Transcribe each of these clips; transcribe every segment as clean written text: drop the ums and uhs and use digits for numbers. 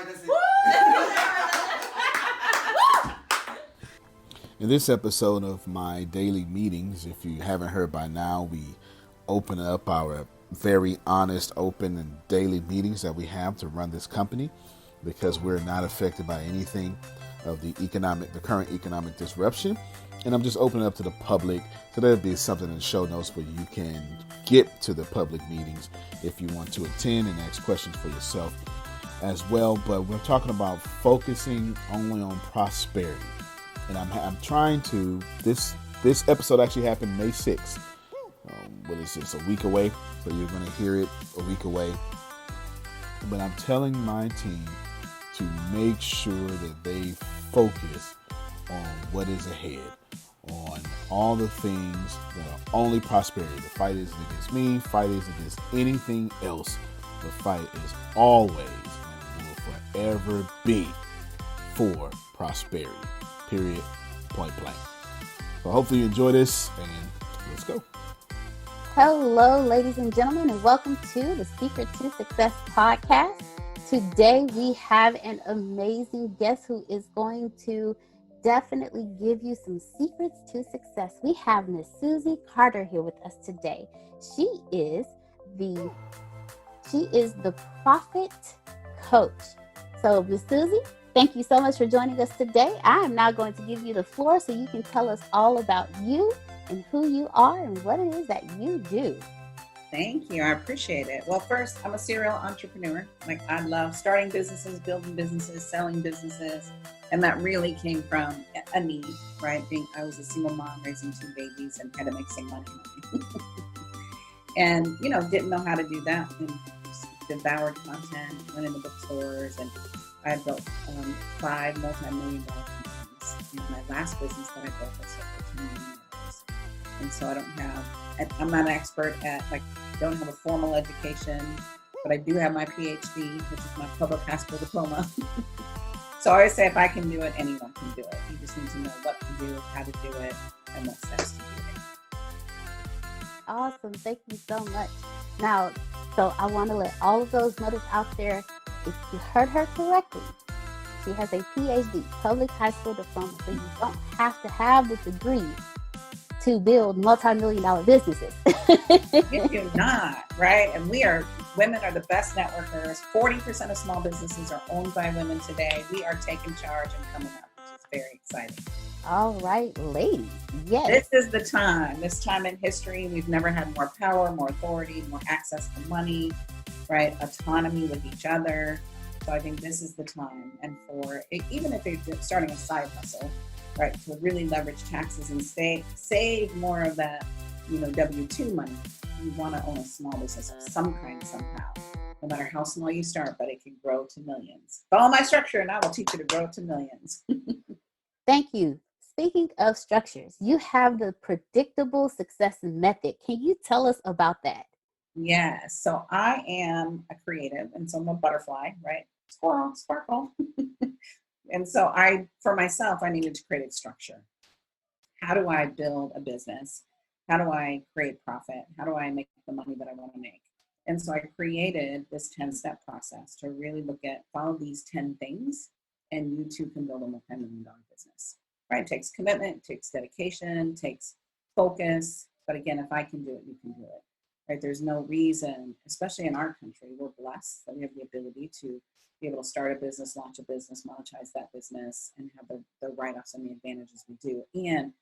right, that's it. In this episode of my daily meetings, if you haven't heard by now, we open up our very honest, open, and daily meetings that we have to run this company because we're not affected by anything of the current economic disruption. And I'm just opening up to the public. So there'll be something in the show notes where you can get to the public meetings if you want to attend and ask questions for yourself as well. But we're talking about focusing only on prosperity. And I'm trying to, this episode actually happened May 6th. What is this, a week away? So you're going to hear it a week away. But I'm telling my team to make sure that they focus on what is ahead, on all the things that are only prosperity. The fight isn't against me, fight isn't against anything else. The fight is always and will forever be for prosperity. Period. Point blank. So hopefully you enjoy this, and let's go. Hello, ladies and gentlemen, and welcome to the Secret to Success podcast. Today we have an amazing guest who is going to definitely give you some secrets to success. We have Miss Susie Carder here with us today. She is the Profit Coach. So, Miss Susie, thank you so much for joining us today. I am now going to give you the floor so you can tell us all about you and who you are and what it is that you do. Thank you. I appreciate it. Well, first, I'm a serial entrepreneur. Like, I love starting businesses, building businesses, selling businesses. And that really came from a need, right? I was a single mom raising 2 babies and had to make some money. And, didn't know how to do that. And just devoured content, went into bookstores, and I had built 5 multi-million-dollar companies. And my last business that I built was for $2 million. And so I'm not an expert at, don't have a formal education, but I do have my PhD, which is my public high school diploma. So I always say if I can do it, anyone can do it. You just need to know what to do, how to do it, and what steps to do it. Awesome. Thank you so much. Now, so I want to let all of those mothers out there, if you heard her correctly, she has a PhD, public high school diploma, so you don't have to have the degree to build multi-million-dollar businesses. You do not, right? And women are the best networkers. 40% of small businesses are owned by women today. We are taking charge and coming up, which is very exciting. All right, ladies. Yes. This is the time. This time in history, we've never had more power, more authority, more access to money, right? Autonomy with each other. So I think this is the time. And even if they're starting a side hustle, right, to really leverage taxes and save more of that, W-2 money. You want to own a small business of some kind somehow, no matter how small you start, but it can grow to millions. Follow my structure and I will teach you to grow to millions. Thank you. Speaking of structures, you have the predictable success method. Can you tell us about that? Yes. So I am a creative, and so I'm a butterfly, right? Squirrel, sparkle. And so for myself, I needed to create a structure. How do I build a business? How do I create profit? How do I make the money that I want to make? And so I created this 10-step process to really follow these 10 things, and you too can build a multi-million-dollar business, right? It takes commitment, it takes dedication, it takes focus. But again, if I can do it, you can do it, right? There's no reason, especially in our country, we're blessed that we have the ability to be able to start a business, launch a business, monetize that business, and have the write-offs and the advantages we do. And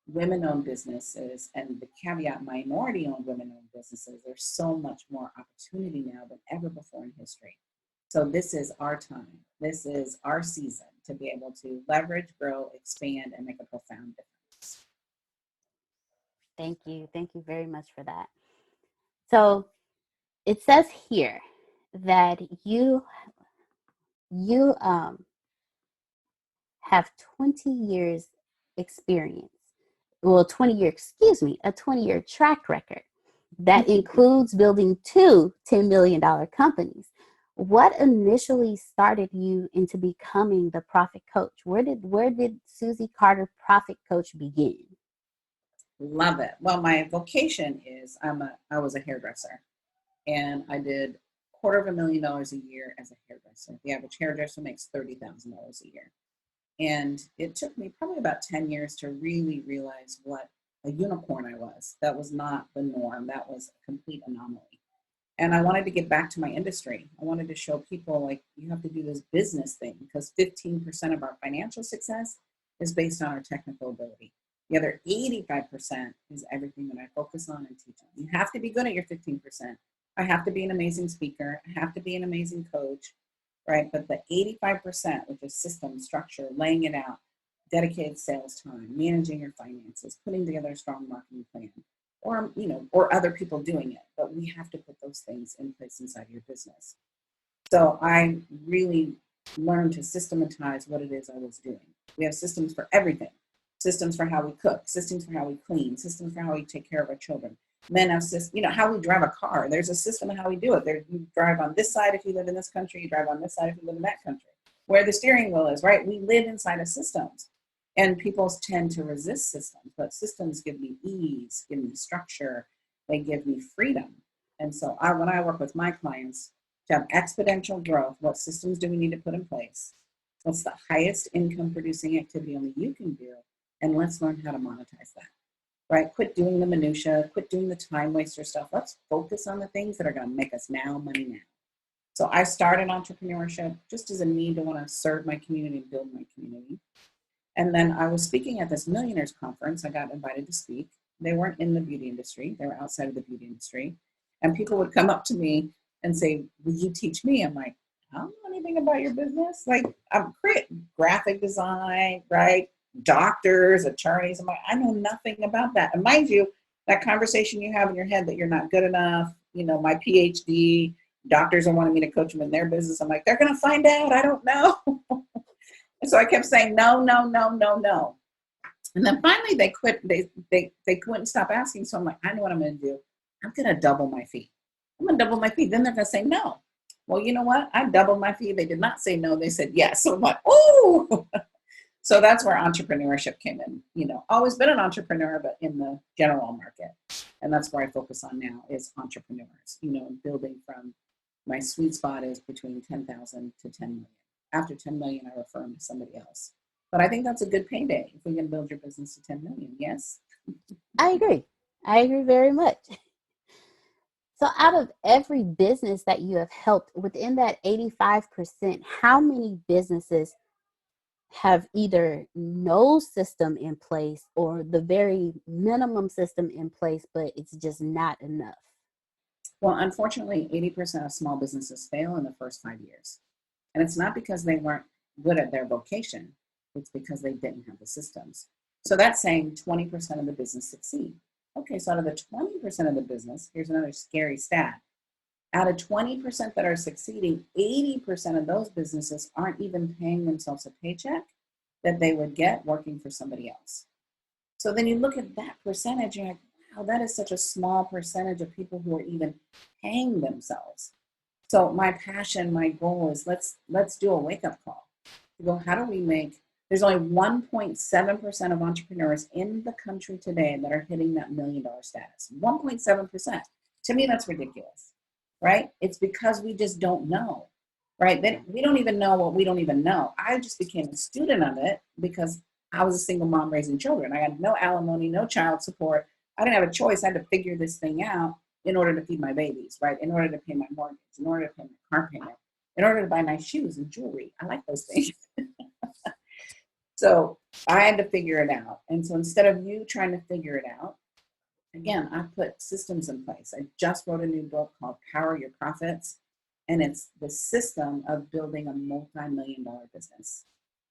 women-owned businesses, and the caveat, minority-owned women-owned businesses, there's so much more opportunity now than ever before in history. So this is our time. This is our season to be able to leverage, grow, expand, and make a profound difference. Thank you. Thank you very much for that. So it says here that you have 20 years experience. Well, a 20-year track record that includes building 2 $10 million companies. What initially started you into becoming the Profit Coach? Where did Susie Carder Profit Coach begin? Love it. Well, my vocation is I was a hairdresser, and I did $250,000 a year as a hairdresser. The average hairdresser makes $30,000 a year. And it took me probably about 10 years to really realize what a unicorn I was. That was not the norm. That was a complete anomaly. And I wanted to get back to my industry. I wanted to show people, like, you have to do this business thing, because 15% of our financial success is based on our technical ability. The other 85% is everything that I focus on and teach on. You have to be good at your 15%. I have to be an amazing speaker. I have to be an amazing coach, right? But the 85%, which is system, structure, laying it out, dedicated sales time, managing your finances, putting together a strong marketing plan, or, or other people doing it. But we have to put those things in place inside your business. So I really learned to systematize what it is I was doing. We have systems for everything. Systems for how we cook, systems for how we clean, systems for how we take care of our children. Men have systems, how we drive a car. There's a system of how we do it. You drive on this side if you live in this country, you drive on this side if you live in that country. Where the steering wheel is, right? We live inside of systems. And people tend to resist systems, but systems give me ease, give me structure, they give me freedom. And so when I work with my clients to have exponential growth, what systems do we need to put in place? What's the highest income producing activity only you can do? And let's learn how to monetize that, right? Quit doing the minutia, quit doing the time waster stuff. Let's focus on the things that are going to make us money now. So I started entrepreneurship just as a need to want to serve my community and build my community. And then I was speaking at this millionaires conference. I got invited to speak. They weren't in the beauty industry. They were outside of the beauty industry. And people would come up to me and say, will you teach me? I'm like, I don't know anything about your business. Like, I'm creating graphic design, right? Doctors, attorneys. I'm like, I know nothing about that. And mind you, that conversation you have in your head that you're not good enough, my PhD, doctors are wanting me to coach them in their business. I'm like, they're going to find out. I don't know. And so I kept saying, no, no, no, no, no. And then finally they quit. They couldn't stop asking. So I'm like, I know what I'm going to do. I'm going to double my fee. I'm going to double my fee. Then they're going to say no. Well, you know what? I doubled my fee. They did not say no. They said yes. So I'm like, oh. So that's where entrepreneurship came in. Always been an entrepreneur, but in the general market. And that's where I focus on now is entrepreneurs, building from my sweet spot is between 10,000 to 10 million. After 10 million, I refer them to somebody else. But I think that's a good payday if we can build your business to 10 million. Yes? I agree. I agree very much. So out of every business that you have helped, within that 85%, how many businesses have either no system in place or the very minimum system in place, but it's just not enough? Well, unfortunately, 80% of small businesses fail in the first 5 years. And it's not because they weren't good at their vocation. It's because they didn't have the systems. So that's saying 20% of the business succeed. Okay, so out of the 20% of the business, here's another scary stat. Out of 20% that are succeeding, 80% of those businesses aren't even paying themselves a paycheck that they would get working for somebody else. So then you look at that percentage, you're like, wow, that is such a small percentage of people who are even paying themselves. So my passion, my goal is let's do a wake-up call. To go, how do we make, there's only 1.7% of entrepreneurs in the country today that are hitting that $1 million status. 1.7%. To me, that's ridiculous, right? It's because we just don't know, right? We don't even know what we don't even know. I just became a student of it because I was a single mom raising children. I had no alimony, no child support. I didn't have a choice. I had to figure this thing out in order to feed my babies, right? In order to pay my mortgage, in order to pay my car payment, in order to buy nice shoes and jewelry. I like those things. So I had to figure it out. And so instead of you trying to figure it out, again, I put systems in place. I just wrote a new book called Power Your Profits. And it's the system of building a multi-million-dollar business.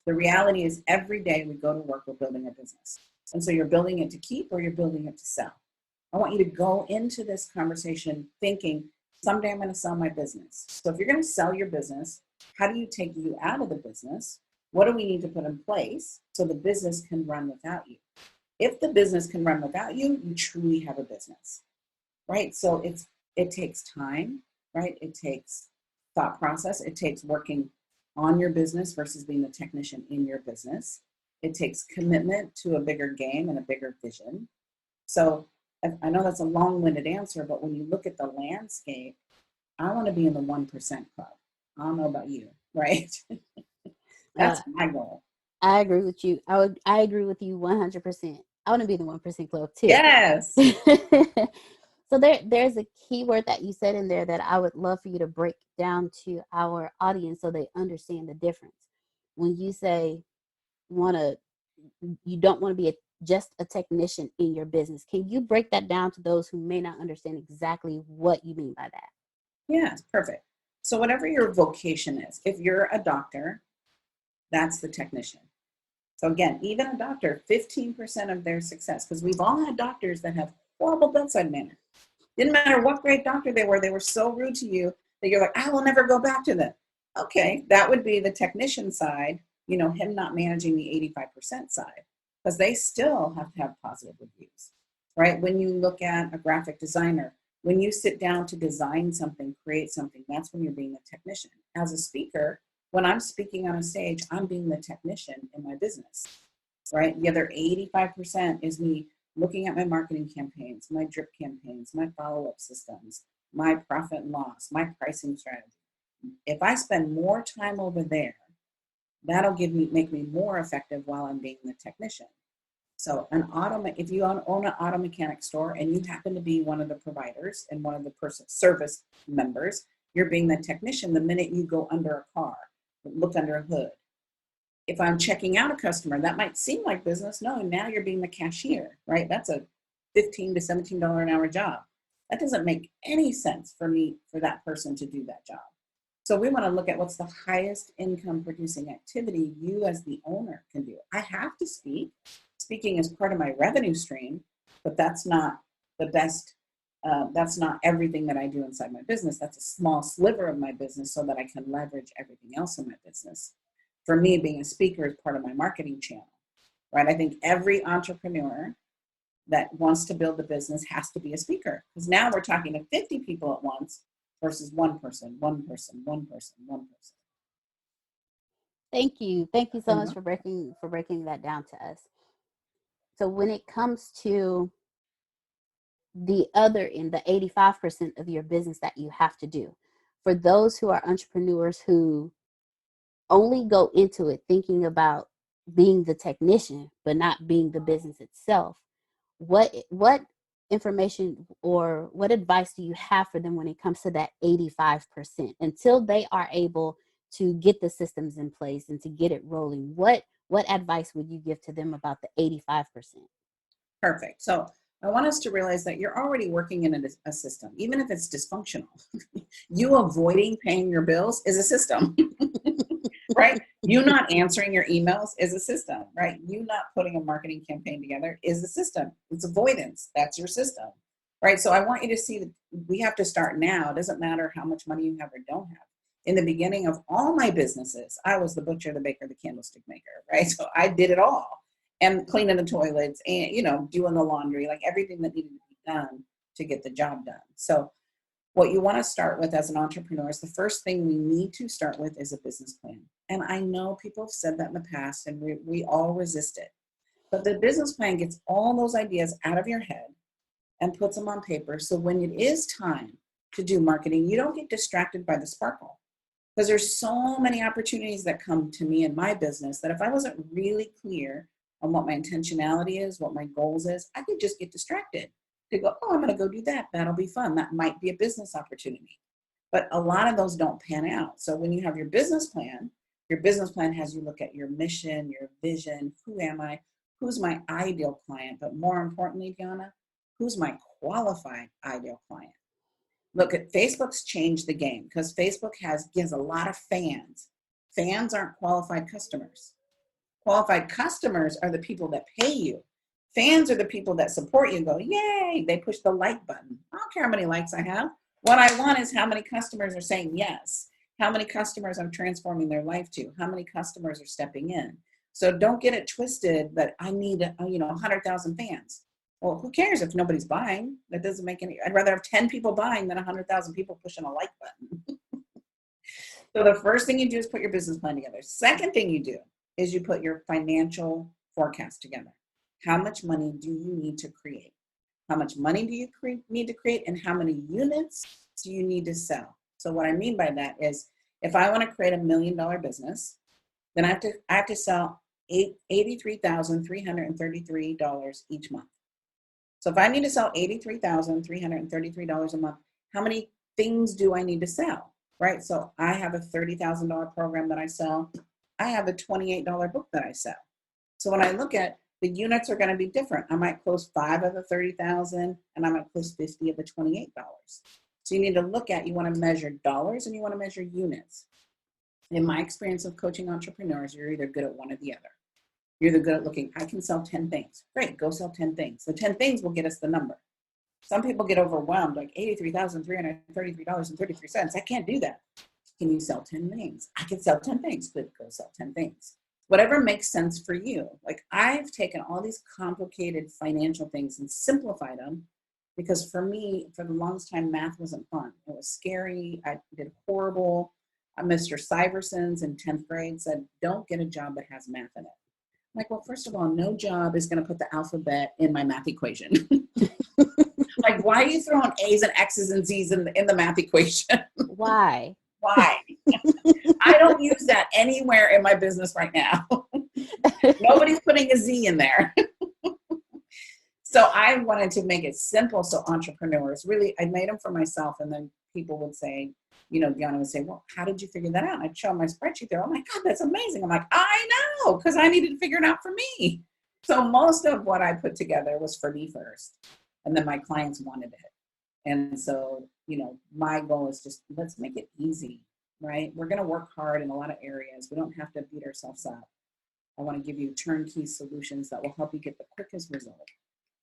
The reality is every day we go to work, we're building a business. And so you're building it to keep or you're building it to sell. I want you to go into this conversation thinking, someday I'm going to sell my business. So if you're going to sell your business, how do you take you out of the business? What do we need to put in place so the business can run without you? If the business can run without you, you truly have a business, right? So it takes time, right? It takes thought process. It takes working on your business versus being the technician in your business. It takes commitment to a bigger game and a bigger vision. So I know that's a long-winded answer, but when you look at the landscape, I want to be in the 1% club. I don't know about you, right? Uh, That's my goal. I agree with you. I agree with you 100%. I want to be in the 1% club too. Yes. So there's a key word that you said in there that I would love for you to break down to our audience so they understand the difference. When you say you don't want to be just a technician in your business, can you break that down to those who may not understand exactly what you mean by that? Yeah, perfect. So whatever your vocation is, if you're a doctor, that's the technician. So again, even a doctor, 15% of their success, because we've all had doctors that have horrible bedside manner. Didn't matter what great doctor they were so rude to you that you're like, I will never go back to them. Okay, that would be the technician side, him not managing the 85% side, because they still have to have positive reviews, right? When you look at a graphic designer, when you sit down to design something, create something, that's when you're being the technician. As a speaker, when I'm speaking on a stage, I'm being the technician in my business, right? The other 85% is me looking at my marketing campaigns, my drip campaigns, my follow-up systems, my profit and loss, my pricing strategy. If I spend more time over there, that'll make me more effective while I'm being the technician. So if you own an auto mechanic store and you happen to be one of the providers and one of the service members, you're being the technician the minute you go under a car, look under a hood. If I'm checking out a customer, that might seem like business. No, now you're being the cashier, right? That's a $15 to $17 an hour job. That doesn't make any sense for that person to do that job. So we want to look at what's the highest income producing activity you as the owner can do. I have to speak. Speaking is part of my revenue stream, but that's not the best. That's not everything that I do inside my business. That's a small sliver of my business so that I can leverage everything else in my business. For me, being a speaker is part of my marketing channel, right? I think every entrepreneur that wants to build a business has to be a speaker, because now we're talking to 50 people at once versus one person. Thank you so much for breaking that down to us. So when it comes to the other end, the 85% of your business that you have to do, for those who are entrepreneurs who only go into it thinking about being the technician but not being the business itself, what information or what advice do you have for them when it comes to that 85% until they are able to get the systems in place and to get it rolling? What advice would you give to them about the 85%? Perfect. So I want us to realize that you're already working in a system, even if it's dysfunctional. You avoiding paying your bills is a system. Right? You not answering your emails is a system, right? You not putting a marketing campaign together is a system. It's avoidance. That's your system, right? So I want you to see that we have to start now. It doesn't matter how much money you have or don't have. In the beginning of all my businesses, I was the butcher, the baker, the candlestick maker, right? So I did it all, and cleaning the toilets and, doing the laundry, like everything that needed to be done to get the job done. So what you want to start with as an entrepreneur is the first thing we need to start with is a business plan. And I know people have said that in the past and we all resist it. But the business plan gets all those ideas out of your head and puts them on paper. So when it is time to do marketing, you don't get distracted by the sparkle. Because there's so many opportunities that come to me in my business that if I wasn't really clear on what my intentionality is, what my goals is, I could just get distracted. To go, oh, I'm going to go do that. That'll be fun. That might be a business opportunity. But a lot of those don't pan out. So when you have your business plan has you look at your mission, your vision. Who am I? Who's my ideal client? But more importantly, Diana, who's my qualified ideal client? Look, at Facebook's changed the game because Facebook gives a lot of fans. Fans aren't qualified customers. Qualified customers are the people that pay you. Fans are the people that support you and go, yay, they push the like button. I don't care how many likes I have. What I want is how many customers are saying yes, how many customers I'm transforming their life to, how many customers are stepping in. So don't get it twisted that I need 100,000 fans. Well, who cares if nobody's buying? That doesn't make any, I'd rather have 10 people buying than 100,000 people pushing a like button. So the first thing you do is put your business plan together. Second thing you do is you put your financial forecast together. How much money do you need to create? How much money do you need to create, and how many units do you need to sell? So what I mean by that is if I want to create $1 million business, then I have to sell $83,333 each month. So if I need to sell $83,333 a month, how many things do I need to sell, right? So I have a $30,000 program that I sell. I have a $28 book that I sell. So when I look at the units are going to be different. I might close 5 of the 30,000 and I might close 50 of the $28. So you need to look at, you want to measure dollars and you want to measure units. In my experience of coaching entrepreneurs, you're either good at one or the other. You're either good at looking, I can sell 10 things. Great, go sell 10 things. The 10 things will get us the number. Some people get overwhelmed, like $83,333.33. I can't do that. Can you sell 10 things? I can sell 10 things. Good, go sell 10 things. Whatever makes sense for you. Like I've taken all these complicated financial things and simplified them because for me, for the longest time, math wasn't fun. It was scary. I did horrible. Mr. Syverson's in 10th grade said, don't get a job that has math in it. I'm like, well, first of all, no job is going to put the alphabet in my math equation. Like, why are you throwing A's and X's and Z's in the math equation? Why? Why? I don't use that anywhere in my business right now. Nobody's putting a Z in there. So I wanted to make it simple so entrepreneurs, really, I made them for myself, and then people would say, you know, Deanna would say, well, how did you figure that out? And I'd show them my spreadsheet there. Oh my God, that's amazing. I'm like, I know, because I needed to figure it out for me. So most of what I put together was for me first, and then my clients wanted it. And so, you know, my goal is just, let's make it easy, right? We're going to work hard in a lot of areas. We don't have to beat ourselves up. I want to give you turnkey solutions that will help you get the quickest result.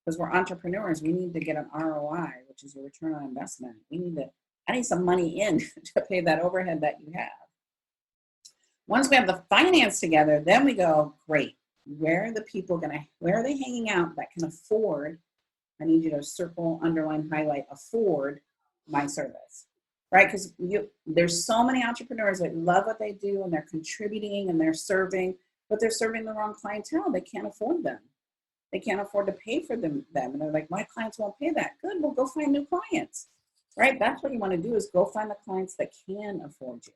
Because we're entrepreneurs, we need to get an ROI, which is your return on investment. I need some money in to pay that overhead that you have. Once we have the finance together, then we go, great, where are they hanging out that can afford, I need you to circle, underline, highlight, afford my service, right? Because there's so many entrepreneurs that love what they do and they're contributing and they're serving, but they're serving the wrong clientele. They can't afford them. They can't afford to pay for them. And they're like, my clients won't pay that. Good, we'll go find new clients, right? That's what you want to do is go find the clients that can afford you.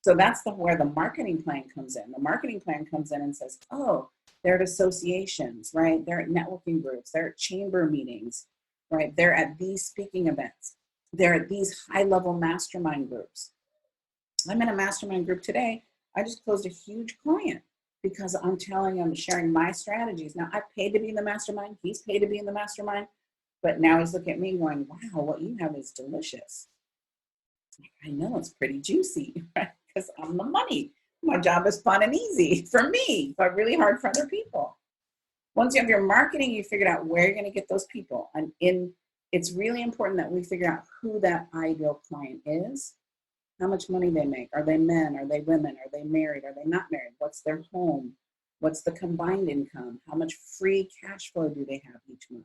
So that's where the marketing plan comes in. The marketing plan comes in and says, oh, they're at associations, right? They're at networking groups. They're at chamber meetings, right? They're at these speaking events. They're at these high-level mastermind groups. I'm in a mastermind group today. I just closed a huge client because I'm sharing my strategies. Now, I've paid to be in the mastermind. He's paid to be in the mastermind. But now he's looking at me going, wow, what you have is delicious. I know it's pretty juicy, right? Because I'm the money. My job is fun and easy for me, but really hard for other people. Once you have your marketing, you figured out where you're going to get those people. And it's really important that we figure out who that ideal client is, how much money they make. Are they men? Are they women? Are they married? Are they not married? What's their home? What's the combined income? How much free cash flow do they have each month?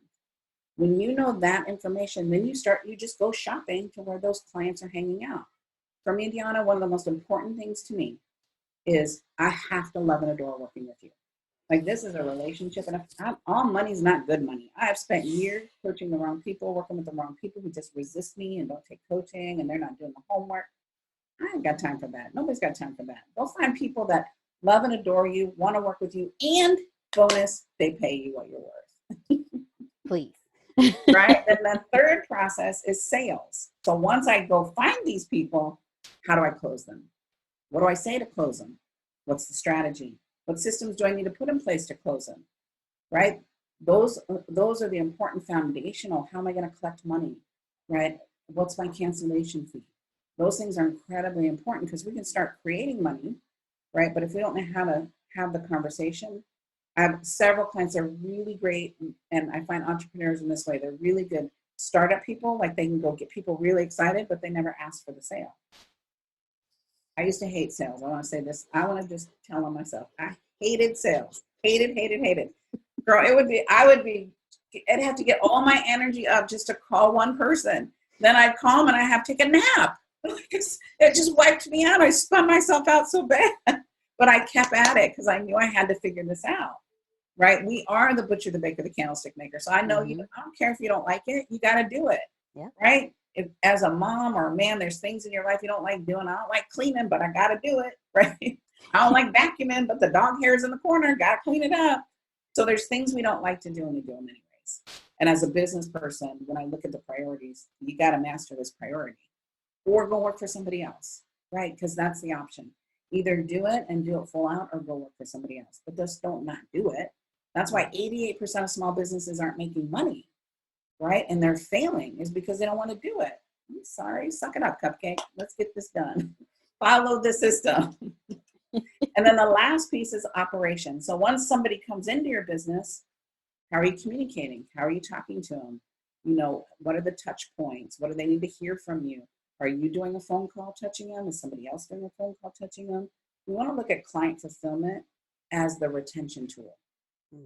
When you know that information, then you just go shopping to where those clients are hanging out. For me, Deanna, one of the most important things to me is I have to love and adore working with you. Like this is a relationship, and all money's not good money. I have spent years coaching the wrong people, working with the wrong people who just resist me and don't take coaching, and they're not doing the homework. I ain't got time for that. Nobody's got time for that. Go find people that love and adore you, want to work with you, and bonus, they pay you what you're worth. Please. Right? And the third process is sales. So once I go find these people, how do I close them? What do I say to close them? What's the strategy? What systems do I need to put in place to close them? Right? Those are the important foundational. How am I going to collect money? Right? What's my cancellation fee? Those things are incredibly important because we can start creating money, right? But if we don't know how to have the conversation, I have several clients that are really great, and I find entrepreneurs in this way. They're really good startup people, like they can go get people really excited, but they never ask for the sale. I used to hate sales. I want to say this. I want to just tell on myself. I hated sales. Hated. Girl, I'd have to get all my energy up just to call one person. Then I'd call them and I have to take a nap. It just wiped me out. I spun myself out so bad. But I kept at it because I knew I had to figure this out. Right? We are the butcher, the baker, the candlestick maker. So I know you. I don't care if you don't like it. You got to do it. Yeah. Right? if as a mom or a man, there's things in your life you don't like doing. I don't like cleaning, but I got to do it, right? I don't like vacuuming, but the dog hair's in the corner, got to clean it up. So there's things we don't like to do and we do them anyways. And as a business person, when I look at the priorities, you got to master this priority or go work for somebody else, right? Because that's the option. Either do it and do it full out or go work for somebody else, but just don't not do it. That's why 88% of small businesses aren't making money, right? And they're failing is because they don't want to do it. I'm sorry, suck it up, Cupcake. Let's get this done. Follow the system. And then the last piece is operation. So once somebody comes into your business, how are you communicating? How are you talking to them? You know, what are the touch points? What do they need to hear from you? Are you doing a phone call touching them? Is somebody else doing a phone call touching them? We want to look at client fulfillment as the retention tool,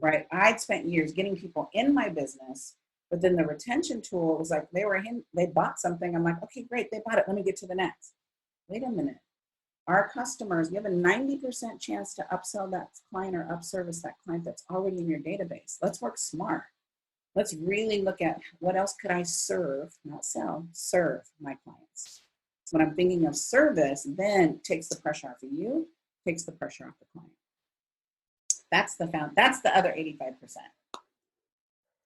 right? I'd spent years getting people in my business, but then the retention tool was like, they bought something. I'm like, okay, great, they bought it. Let me get to the next. Wait a minute. Our customers, you have a 90% chance to upsell that client or upservice that client that's already in your database. Let's work smart. Let's really look at what else could I serve, not sell, serve my clients. So when I'm thinking of service, then it takes the pressure off of you, takes the pressure off the client. That's the other 85%.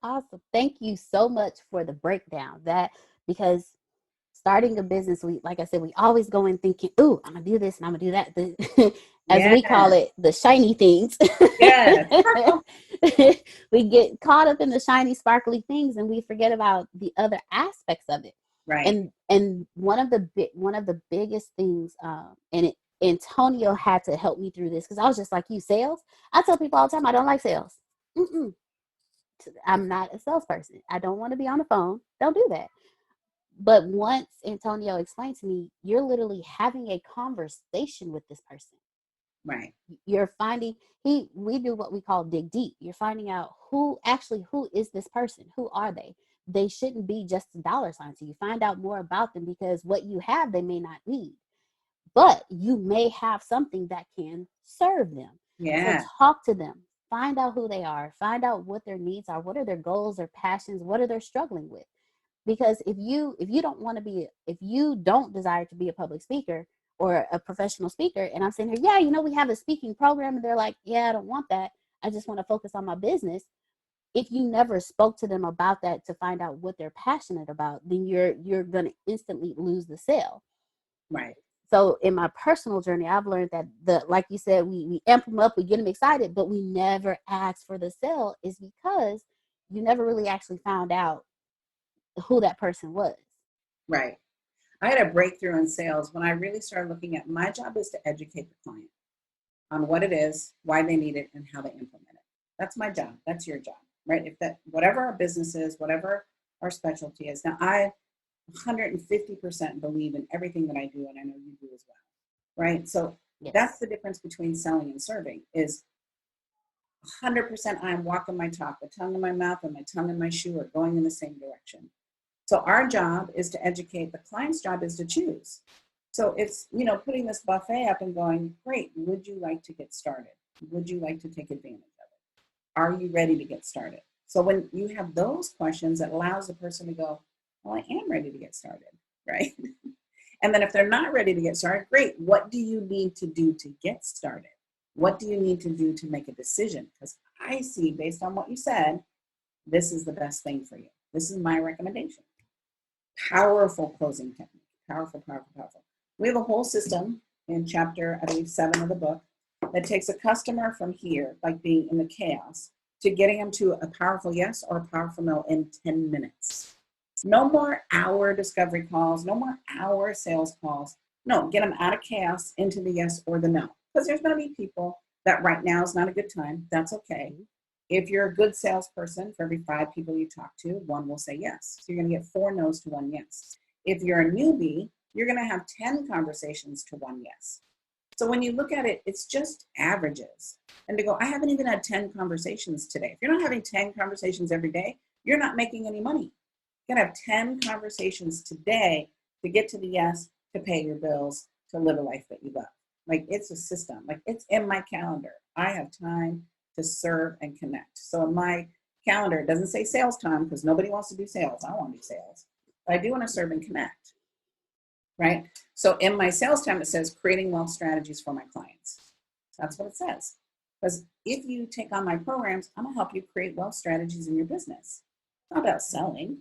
Awesome. Thank you so much for the breakdown. Because starting a business, like I said, we always go in thinking, "Ooh, I'm gonna do this and I'm gonna do that." As we call it, the shiny things. Yes. We get caught up in the shiny, sparkly things, and we forget about the other aspects of it. Right. And one of the biggest things, Antonio had to help me through this because I was just like you, sales. I tell people all the time, I don't like sales. I'm not a salesperson. I don't want to be on the phone. Don't do that. But once Antonio explained to me, you're literally having a conversation with this person. Right. You're finding we do what we call dig deep. You're finding out who is this person? Who are they? They shouldn't be just a dollar sign to you. Find out more about them because what you have, they may not need. But you may have something that can serve them. Yeah. So talk to them. Find out who they are. Find out what their needs are. What are their goals or passions? What are they struggling with? Because if you don't desire to be a public speaker or a professional speaker, and I'm saying here, we have a speaking program, and they're like, yeah, I don't want that. I just want to focus on my business. If you never spoke to them about that to find out what they're passionate about, then you're going to instantly lose the sale. Right. So in my personal journey, I've learned that like you said, we amp them up, we get them excited, but we never ask for the sale is because you never really actually found out who that person was. Right. I had a breakthrough in sales when I really started looking at my job is to educate the client on what it is, why they need it, and how they implement it. That's my job. That's your job, right? If that, whatever our business is, whatever our specialty is. Now, I 150% believe in everything that I do, and I know you do as well, right? So Yes. That's the difference between selling and serving is 100% I'm walking my talk, the tongue in my mouth and my tongue in my shoe are going in the same direction. So our job is to educate. The client's job is to choose. So it's, putting this buffet up and going, great, would you like to get started? Would you like to take advantage of it? Are you ready to get started? So when you have those questions, it allows the person to go, well, I am ready to get started, right? And then if they're not ready to get started, great, what do you need to do to get started? What do you need to do to make a decision? Because I see, based on what you said, this is the best thing for you. This is my recommendation. Powerful closing technique. Powerful, powerful, powerful. We have a whole system in chapter, I believe, 7 of the book that takes a customer from here, like being in the chaos, to getting them to a powerful yes or a powerful no in 10 minutes. No more hour discovery calls, no more hour sales calls. No, get them out of chaos into the yes or the no. Because there's going to be people that right now is not a good time. That's okay. If you're a good salesperson, for every 5 people you talk to, 1 will say yes. So you're going to get 4 no's to 1 yes. If you're a newbie, you're going to have 10 conversations to 1 yes. So when you look at it, it's just averages. And to go, I haven't even had 10 conversations today. If you're not having 10 conversations every day, you're not making any money. You got to have 10 conversations today to get to the yes, to pay your bills, to live a life that you love. Like, it's a system. Like, it's in my calendar. I have time to serve and connect. So in my calendar, it doesn't say sales time because nobody wants to do sales. I want to do sales. I do want to serve and connect, right? So in my sales time, it says creating wealth strategies for my clients. That's what it says. Because if you take on my programs, I'm going to help you create wealth strategies in your business. It's not about selling,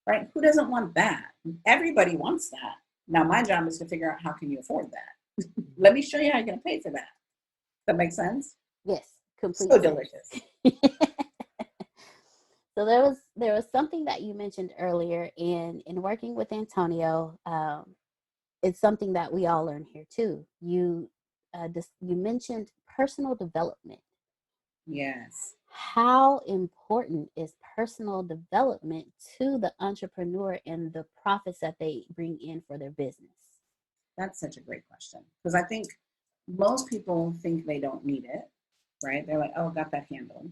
right? Who doesn't want that? Everybody wants that. Now, my job is to figure out how can you afford that. Let me show you how you're going to pay for that. That makes sense? Yes, complete So sense. delicious. So there was something that you mentioned earlier in working with Antonio. It's something that we all learn here too. You mentioned personal development. Yes. How important is personal development to the entrepreneur and the profits that they bring in for their business? That's such a great question. Because I think most people think they don't need it, right? They're like, oh, got that handled.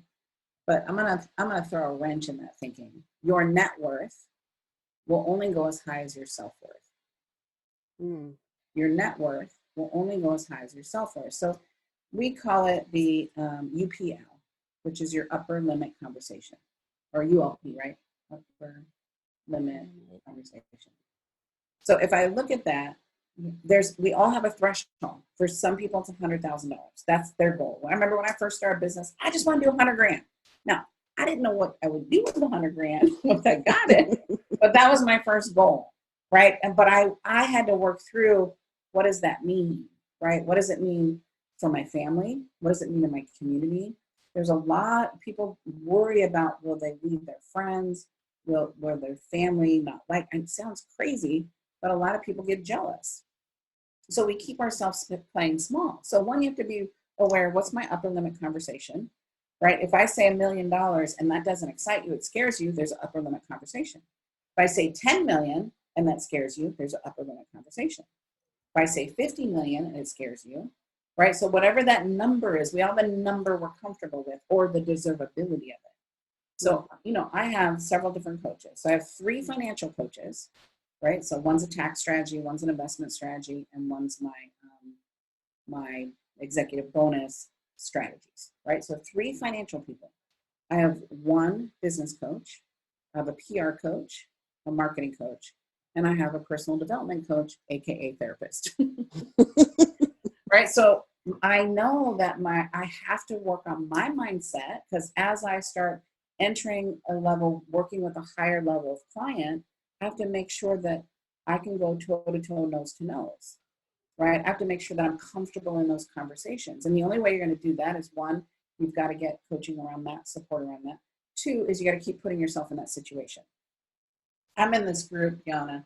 But I'm gonna throw a wrench in that thinking. Your net worth will only go as high as your self-worth. Mm. Your net worth will only go as high as your self-worth. So we call it the UPL, which is your upper limit conversation, or ULP, right? Upper limit conversation. So if I look at that, we all have a threshold. For some people, it's $100,000. That's their goal. I remember when I first started business, I just want to do 100 grand. Now, I didn't know what I would do with the 100 grand once I got it, but that was my first goal, right? But I had to work through, what does that mean, right? What does it mean for my family? What does it mean in my community? There's a lot, people worry about, will they leave their friends? Will their family not like? It sounds crazy, but a lot of people get jealous. So we keep ourselves playing small. So one, you have to be aware, what's my upper limit conversation, right? If I say $1 million and that doesn't excite you, it scares you, there's an upper limit conversation. If I say 10 million and that scares you, there's an upper limit conversation. If I say 50 million and it scares you, right? So whatever that number is, we all have a number we're comfortable with, or the deservability of it. So, I have several different coaches. So I have 3 financial coaches, right? So one's a tax strategy, one's an investment strategy, and one's my executive bonus strategies, right? So 3 financial people. I have 1 business coach, I have a PR coach, a marketing coach, and I have a personal development coach, AKA therapist. Right? So I know that I have to work on my mindset, because as I start entering a level, working with a higher level of client, I have to make sure that I can go toe to toe, nose to nose, right? I have to make sure that I'm comfortable in those conversations. And the only way you're going to do that is, 1, you've got to get coaching around that, support around that. 2 is you got to keep putting yourself in that situation. I'm in this group, Yana,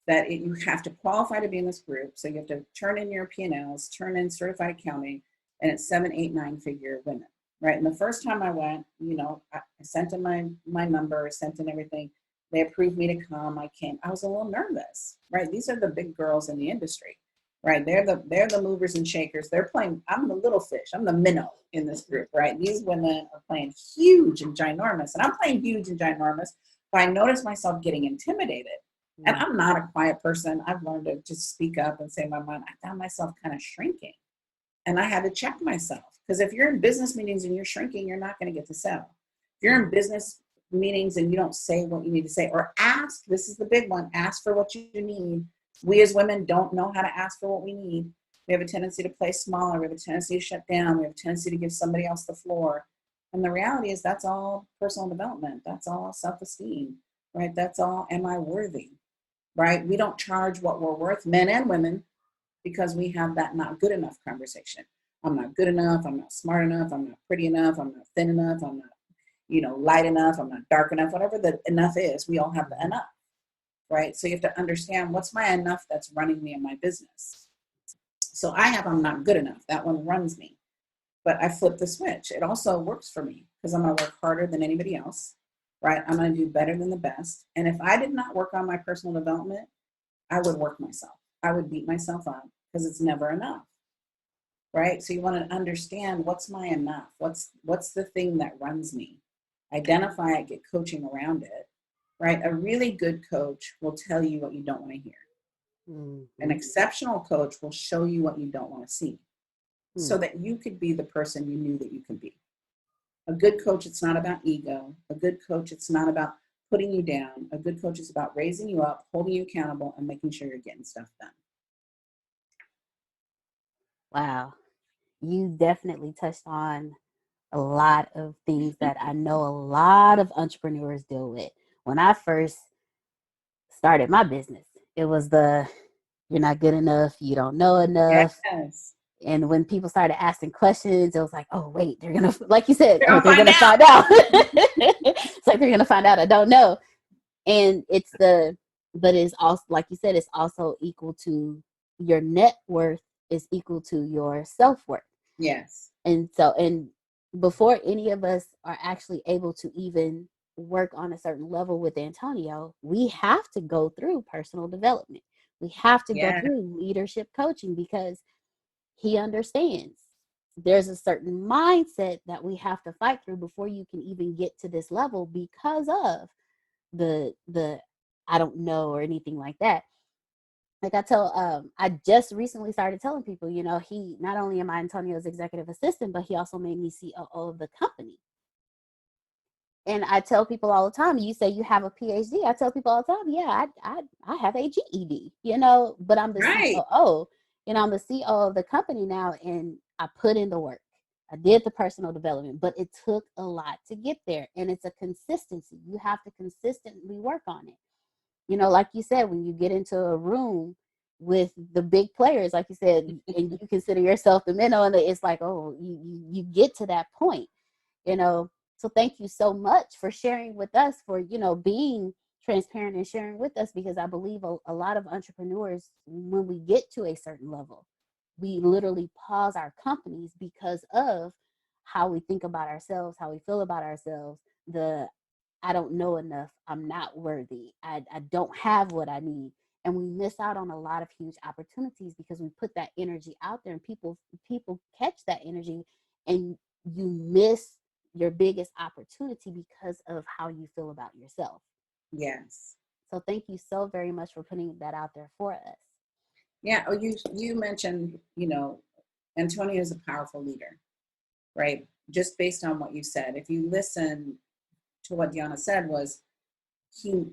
that you have to qualify to be in this group. So you have to turn in your P&Ls, turn in certified accounting, and it's 7, 8, 9-figure women, right? And the first time I went, I sent in my number, sent in everything. They approved me to come. I came. I was a little nervous, right? These are the big girls in the industry, right? They're the movers and shakers. They're playing. I'm the little fish. I'm the minnow in this group, right? These women are playing huge and ginormous, and I'm playing huge and ginormous. But I noticed myself getting intimidated. And I'm not a quiet person. I've learned to just speak up and say my mind. I found myself kind of shrinking. And I had to check myself. Because if you're in business meetings and you're shrinking, you're not going to get to sell. If you're in business meetings and you don't say what you need to say, or ask, this is the big one, ask for what you need. We as women don't know how to ask for what we need. We have a tendency to play smaller. We have a tendency to shut down. We have a tendency to give somebody else the floor. And the reality is, that's all personal development. That's all self-esteem, right? That's all, am I worthy? Right? We don't charge what we're worth, men and women, because we have that not good enough conversation. I'm not good enough. I'm not smart enough. I'm not pretty enough. I'm not thin enough. I'm not, light enough. I'm not dark enough. Whatever the enough is, we all have the enough, right? So you have to understand, what's my enough that's running me in my business. So I'm not good enough. That one runs me. But I flip the switch. It also works for me, because I'm going to work harder than anybody else. Right? I'm going to do better than the best. And if I did not work on my personal development, I would work myself. I would beat myself up, because it's never enough. Right? So you want to understand, what's my enough? What's the thing that runs me? Identify it, get coaching around it. Right? A really good coach will tell you what you don't want to hear. Mm-hmm. An exceptional coach will show you what you don't want to see, so that you could be the person you knew that you could be. A good coach, it's not about ego. A good coach, it's not about putting you down. A good coach is about raising you up, holding you accountable, and making sure you're getting stuff done. Wow. You definitely touched on a lot of things that I know a lot of entrepreneurs deal with. When I first started my business, it was you're not good enough, you don't know enough. Yes. And when people started asking questions, it was like, oh, wait, they're going to, like you said, They're they're gonna going to find find out. It's like, they're going to find out I don't know. And but it's also, like you said, it's also equal to your net worth is equal to your self-worth. Yes. And so, and before any of us are actually able to even work on a certain level with Antonio, we have to go through personal development. We have to go Yeah. through leadership coaching because he understands there's a certain mindset that we have to fight through before you can even get to this level because of the I don't know or anything like that. Like I just recently started telling people, he not only am I Antonio's executive assistant, but he also made me COO of the company. And I tell people all the time, you say you have a PhD. I tell people all the time, yeah, I have a GED, but I'm the Right. COO, I'm the CEO of the company now, and I put in the work. I did the personal development, but it took a lot to get there. And it's a consistency. You have to consistently work on it. Like you said, when you get into a room with the big players, like you said, and you consider yourself the minnow, and it's like, oh, you get to that point, So thank you so much for sharing with us, for, being transparent and sharing with us, because I believe a lot of entrepreneurs, when we get to a certain level, we literally pause our companies because of how we think about ourselves, how we feel about ourselves, I don't know enough, I'm not worthy, I don't have what I need. And we miss out on a lot of huge opportunities because we put that energy out there, and people catch that energy, and you miss your biggest opportunity because of how you feel about yourself. Yes. So thank you so very much for putting that out there for us. Yeah. Oh, you mentioned, Antonio is a powerful leader, right? Just based on what you said. If you listen to what Deanna said, was he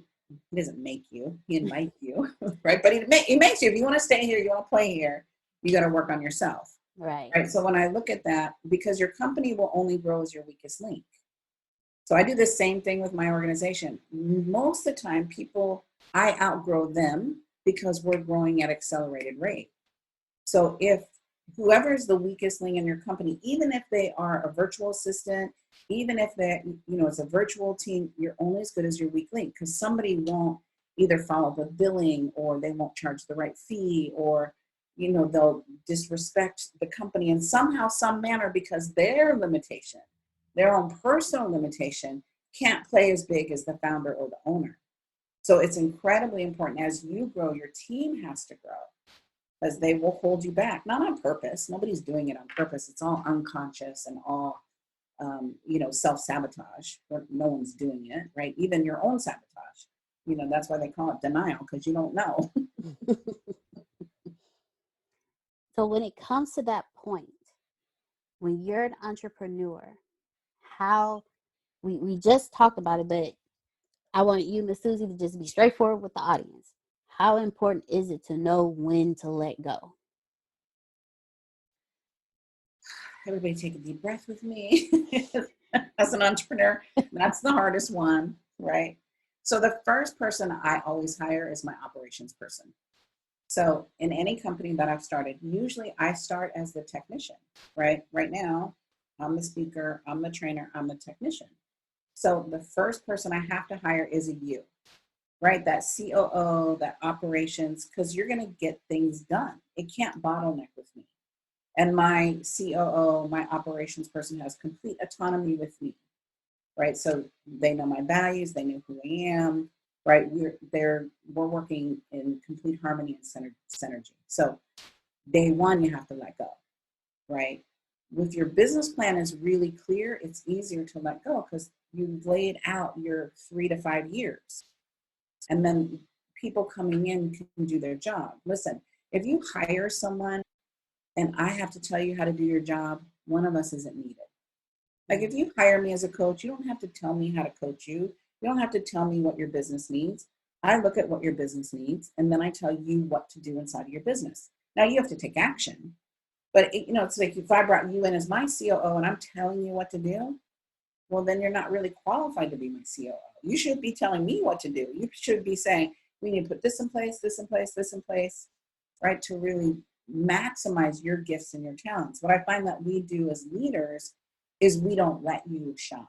doesn't make you, he invites you, right? But he makes you. If you want to stay here, you want to play here, you got to work on yourself. Right. So when I look at that, because your company will only grow as your weakest link. So I do the same thing with my organization. Most of the time, I outgrow them because we're growing at accelerated rate. So if whoever is the weakest link in your company, even if they are a virtual assistant, even if it's a virtual team, you're only as good as your weak link, because somebody won't either follow the billing, or they won't charge the right fee, or they'll disrespect the company in somehow, some manner, because their limitation, their own personal limitation, can't play as big as the founder or the owner. So it's incredibly important, as you grow, your team has to grow, because they will hold you back, not on purpose. Nobody's doing it on purpose. It's all unconscious and all, self-sabotage. No one's doing it, right? Even your own sabotage. That's why they call it denial, because you don't know. So when it comes to that point, when you're an entrepreneur, how we just talked about it, but I want you, Miss Susie, to just be straightforward with the audience. How important is it to know when to let go? Everybody take a deep breath with me. As an entrepreneur, that's the hardest one, right? So the first person I always hire is my operations person. So in any company that I've started, usually I start as the technician, right? Right now, I'm the speaker, I'm the trainer, I'm the technician. So the first person I have to hire is a you, right? That COO, that operations, because you're going to get things done. It can't bottleneck with me. And my COO, my operations person, has complete autonomy with me, right? So they know my values, they know who I am, right? We're working in complete harmony and synergy. So day one, you have to let go, right? If your business plan is really clear, it's easier to let go because you've laid out your 3 to 5 years. And then people coming in can do their job. Listen, if you hire someone and I have to tell you how to do your job, one of us isn't needed. Like if you hire me as a coach, you don't have to tell me how to coach you. You don't have to tell me what your business needs. I look at what your business needs, and then I tell you what to do inside of your business. Now you have to take action, but it's like if I brought you in as my COO and I'm telling you what to do, well, then you're not really qualified to be my COO. You should be telling me what to do. You should be saying, we need to put this in place, this in place, this in place, right? To really maximize your gifts and your talents. What I find that we do as leaders is we don't let you shine,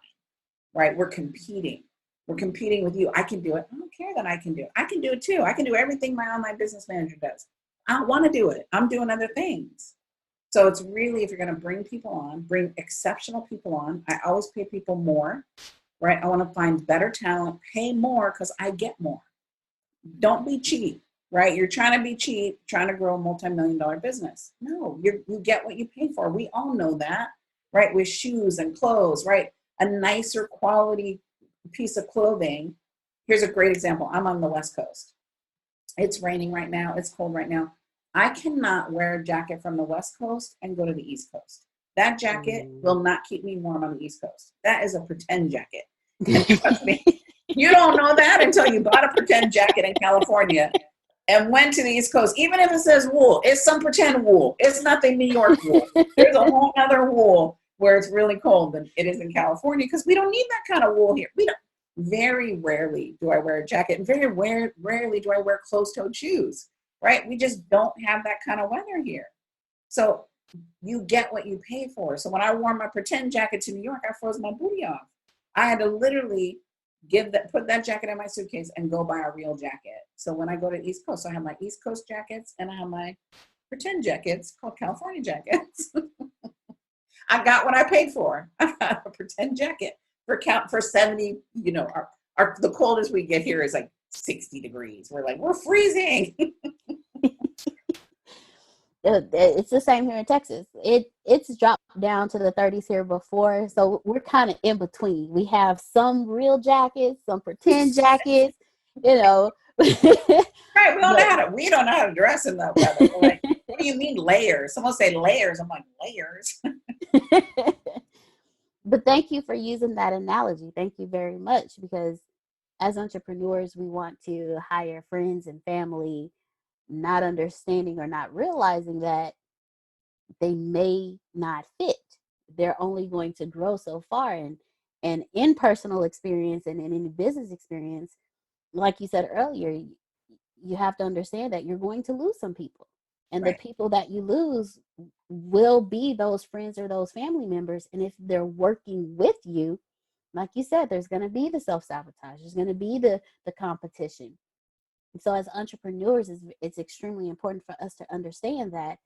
right? We're competing. We're competing with you. I can do it. I don't care that I can do it. I can do it too. I can do everything my online business manager does. I don't want to do it. I'm doing other things. So it's really, if you're going to bring people on, bring exceptional people on. I always pay people more, right? I want to find better talent, pay more because I get more. Don't be cheap, right? You're trying to be cheap, trying to grow a multi-million-dollar business. No, you get what you pay for. We all know that, right? With shoes and clothes, right? A nicer quality piece of clothing. Here's a great example. I'm on the West Coast. It's raining right now. It's cold right now. I cannot wear a jacket from the West Coast and go to the East Coast. That jacket will not keep me warm on the East Coast. That is a pretend jacket. And trust me, you don't know that until you bought a pretend jacket in California and went to the East Coast. Even if it says wool, it's some pretend wool. It's nothing New York wool. There's a whole other wool where it's really cold than it is in California because we don't need that kind of wool here. We don't. Very rarely do I wear a jacket, and very rarely do I wear closed-toed shoes, right? We just don't have that kind of weather here. So you get what you pay for. So when I wore my pretend jacket to New York, I froze my booty off. I had to literally put that jacket in my suitcase and go buy a real jacket. So when I go to East Coast, I have my East Coast jackets and I have my pretend jackets called California jackets. I got what I paid for. I got a pretend jacket for 70, the coldest we get here is like 60 degrees. We're freezing. It's the same here in Texas. It's dropped down to the 30s here before, so we're kind of in between. We have some real jackets, some pretend jackets, Right, we don't know how to dress in that weather. We're like, what do you mean layers? Someone say layers. I'm like, layers. But thank you for using that analogy. Thank you very much, because as entrepreneurs, we want to hire friends and family, not understanding or not realizing that they may not fit. They're only going to grow so far. And in personal experience and in any business experience, like you said earlier, you have to understand that you're going to lose some people. And right. The people that you lose will be those friends or those family members. And if they're working with you, like you said, there's going to be the self-sabotage. There's going to be the competition. So as entrepreneurs, it's extremely important for us to understand that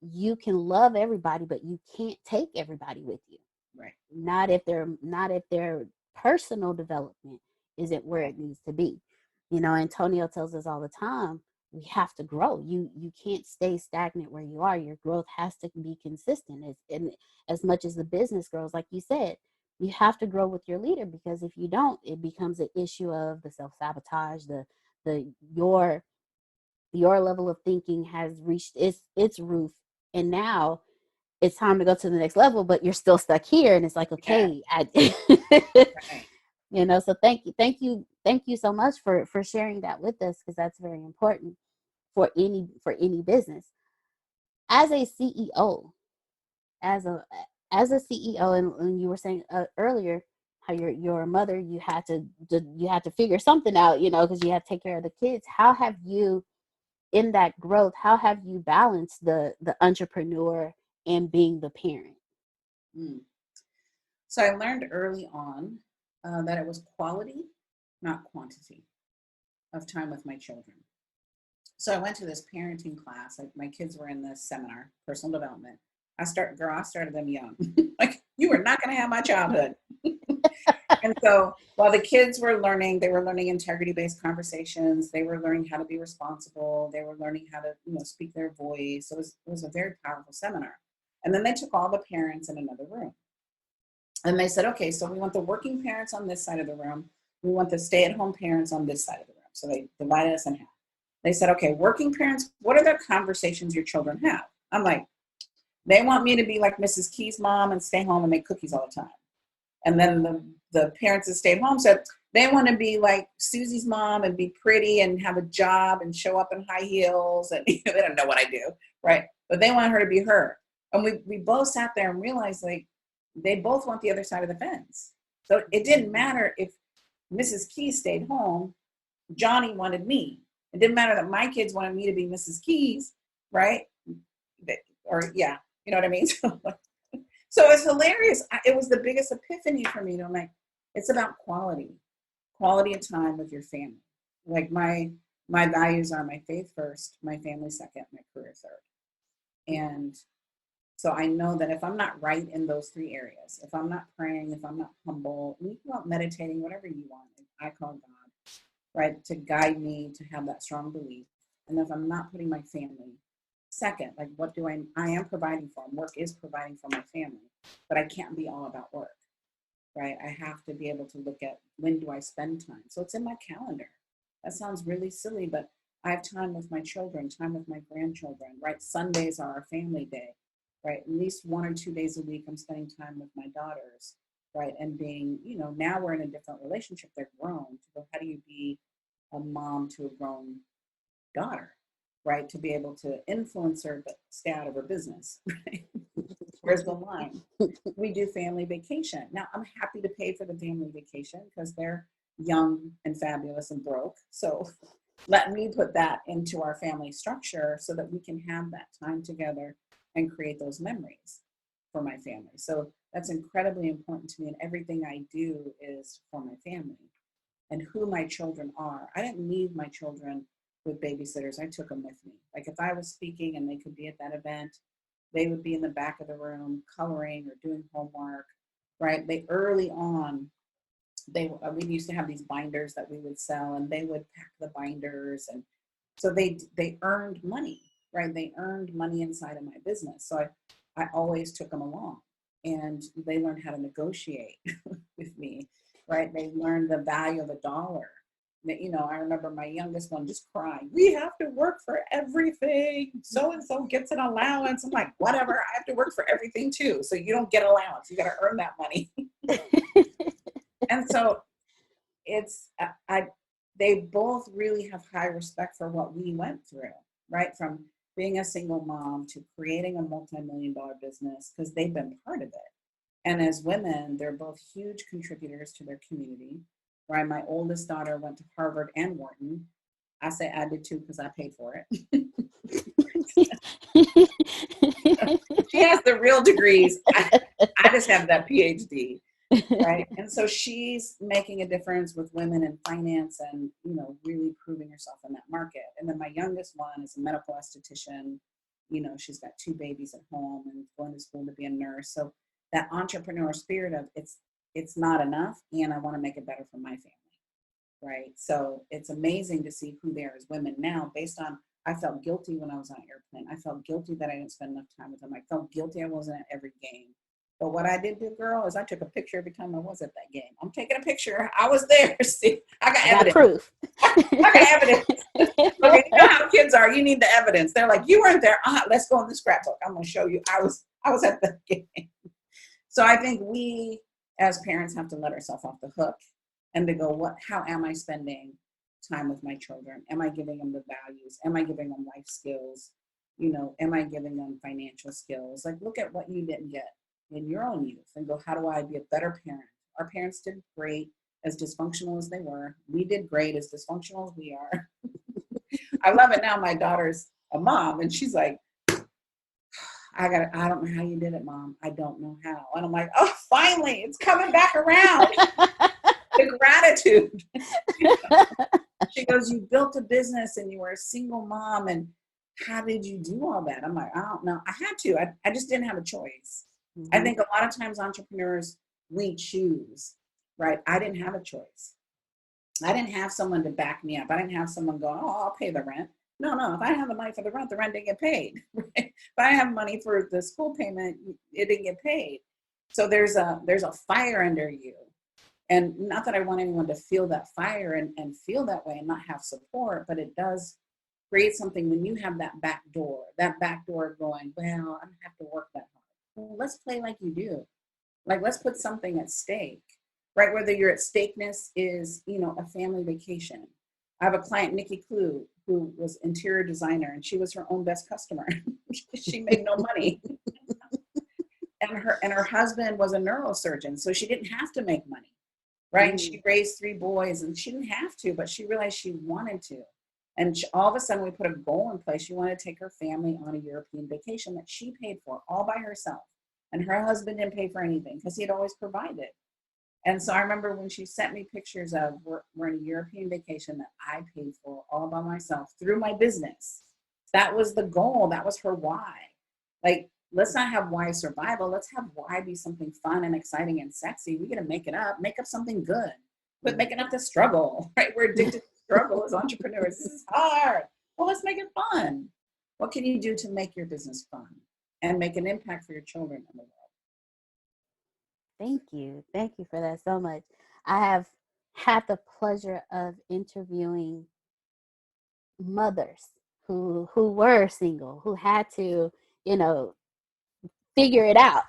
you can love everybody, but you can't take everybody with you. Right. Not if their personal development isn't where it needs to be. Antonio tells us all the time, we have to grow. You can't stay stagnant where you are. Your growth has to be consistent. And as much as the business grows, like you said, you have to grow with your leader, because if you don't, it becomes an issue of the self-sabotage, your level of thinking has reached its roof, and now it's time to go to the next level, but you're still stuck here, and it's like, okay, Right. So thank you so much for sharing that with us, because that's very important for any business. As a CEO, as a CEO, and you were saying earlier how your mother, you had to figure something out, because you had to take care of the kids. How have you, in that growth, how have you balanced the entrepreneur and being the parent? So I learned early on that it was quality, not quantity, of time with my children. So I went to this parenting class. My kids were in this seminar, personal development. I started them young. Like, you were not going to have my childhood. And so while the kids were learning, they were learning integrity-based conversations. They were learning how to be responsible. They were learning how to, speak their voice. It was a very powerful seminar. And then they took all the parents in another room. And they said, okay, so we want the working parents on this side of the room. We want the stay-at-home parents on this side of the room. So they divided us in half. They said, okay, working parents, what are the conversations your children have? I'm like, they want me to be like Mrs. Key's mom and stay home and make cookies all the time. And then the parents that stayed home said they want to be like Susie's mom and be pretty and have a job and show up in high heels, and they don't know what I do, right? But they want her to be her. And we both sat there and realized, like, they both want the other side of the fence. So it didn't matter if Mrs. Keys stayed home, Johnny wanted me. It didn't matter that my kids wanted me to be Mrs. Keys, right? Or yeah, you know what I mean? So it's hilarious. It was the biggest epiphany for me. I'm like, it's about quality of time with your family. Like my values are my faith first, my family second, my career third. And so I know that if I'm not right in those three areas, if I'm not praying, if I'm not humble, you can go out meditating, whatever you want. I call God, right, to guide me to have that strong belief. And if I'm not putting my family second, like what do I am providing for them. Work is providing for my family, but I can't be all about work, right? I have to be able to look at when do I spend time. So it's in my calendar. That sounds really silly, but I have time with my children, time with my grandchildren, right? Sundays are our family day, right? At least 1 or 2 days a week, I'm spending time with my daughters, right? And being, now we're in a different relationship. They're grown. So how do you be a mom to a grown daughter, right? To be able to influence her, but stay out of her business, right? Where's the line? We do family vacation. Now, I'm happy to pay for the family vacation because they're young and fabulous and broke. So let me put that into our family structure so that we can have that time together and create those memories for my family. So that's incredibly important to me, and everything I do is for my family and who my children are. I didn't leave my children with babysitters. I took them with me. Like if I was speaking and they could be at that event, they would be in the back of the room coloring or doing homework, right? They early on, we used to have these binders that we would sell, and they would pack the binders, and so they earned money, right? They earned money inside of my business. So I always took them along, and they learned how to negotiate with me, right? They learned the value of a dollar. I remember my youngest one just crying, we have to work for everything. So-and-so gets an allowance. I'm like, whatever, I have to work for everything too. So you don't get allowance. You got to earn that money. And so they both really have high respect for what we went through, right? From being a single mom to creating a multi-million-dollar business, because they've been part of it. And as women, they're both huge contributors to their community, right? My oldest daughter went to Harvard and Wharton. I say I did too because I paid for it. She has the real degrees. I just have that PhD, right? And so she's making a difference with women in finance and, really proving herself in that market. And then my youngest one is a medical esthetician. She's got 2 babies at home and going to school to be a nurse. So that entrepreneur spirit of it's not enough, and I want to make it better for my family, right? So it's amazing to see who they are as women now based on, I felt guilty when I was on an airplane. I felt guilty that I didn't spend enough time with them. I felt guilty I wasn't at every game. But what I did do, girl, is I took a picture every time I was at that game. I'm taking a picture. I was there. See, I got evidence. Proof. I got evidence. Okay, you know how kids are. You need the evidence. They're like, you weren't there. Let's go in the scrapbook. I'm going to show you. I was at the game. So I think we as parents have to let ourselves off the hook and to go, how am I spending time with my children? Am I giving them the values? Am I giving them life skills? Am I giving them financial skills? Like, look at what you didn't get in your own youth and go, how do I be a better parent? Our parents did great, as dysfunctional as they were. We did great, as dysfunctional as we are. I love it now. My daughter's a mom, and she's like, I don't know how you did it, Mom. I don't know how. And I'm like, oh, finally, it's coming back around. The gratitude. She goes, you built a business and you were a single mom, and how did you do all that? I'm like, I don't know. I had to. I just didn't have a choice. Mm-hmm. I think a lot of times entrepreneurs, we choose, right? I didn't have a choice. I didn't have someone to back me up. I didn't have someone go, oh, I'll pay the rent. No. If I have the money for the rent didn't get paid. Right? If I have money for the school payment, it didn't get paid. So there's a fire under you. And not that I want anyone to feel that fire and feel that way and not have support, but it does create something when you have that back door going, well, I don't have to work that hard. Well, let's play like you do. Like, let's put something at stake, right? Whether you're at Steakness is, a family vacation. I have a client, Nikki Clue, who was interior designer, and she was her own best customer. She made no money. And her husband was a neurosurgeon, so she didn't have to make money, right? And she raised 3 boys, and she didn't have to, but she realized she wanted to. And all of a sudden, we put a goal in place. She wanted to take her family on a European vacation that she paid for all by herself. And her husband didn't pay for anything because he had always provided. And so I remember when she sent me pictures of we're in a European vacation that I paid for all by myself through my business. That was the goal. That was her why. Like, let's not have why survival. Let's have why be something fun and exciting and sexy. We got to make it up. Make up something good. Quit making up the struggle, right? We're addicted to struggle as entrepreneurs. This is hard. Well, let's make it fun. What can you do to make your business fun and make an impact for your children in the world? Thank you. Thank you for that so much. I have had the pleasure of interviewing mothers who were single, who had to, you know, figure it out.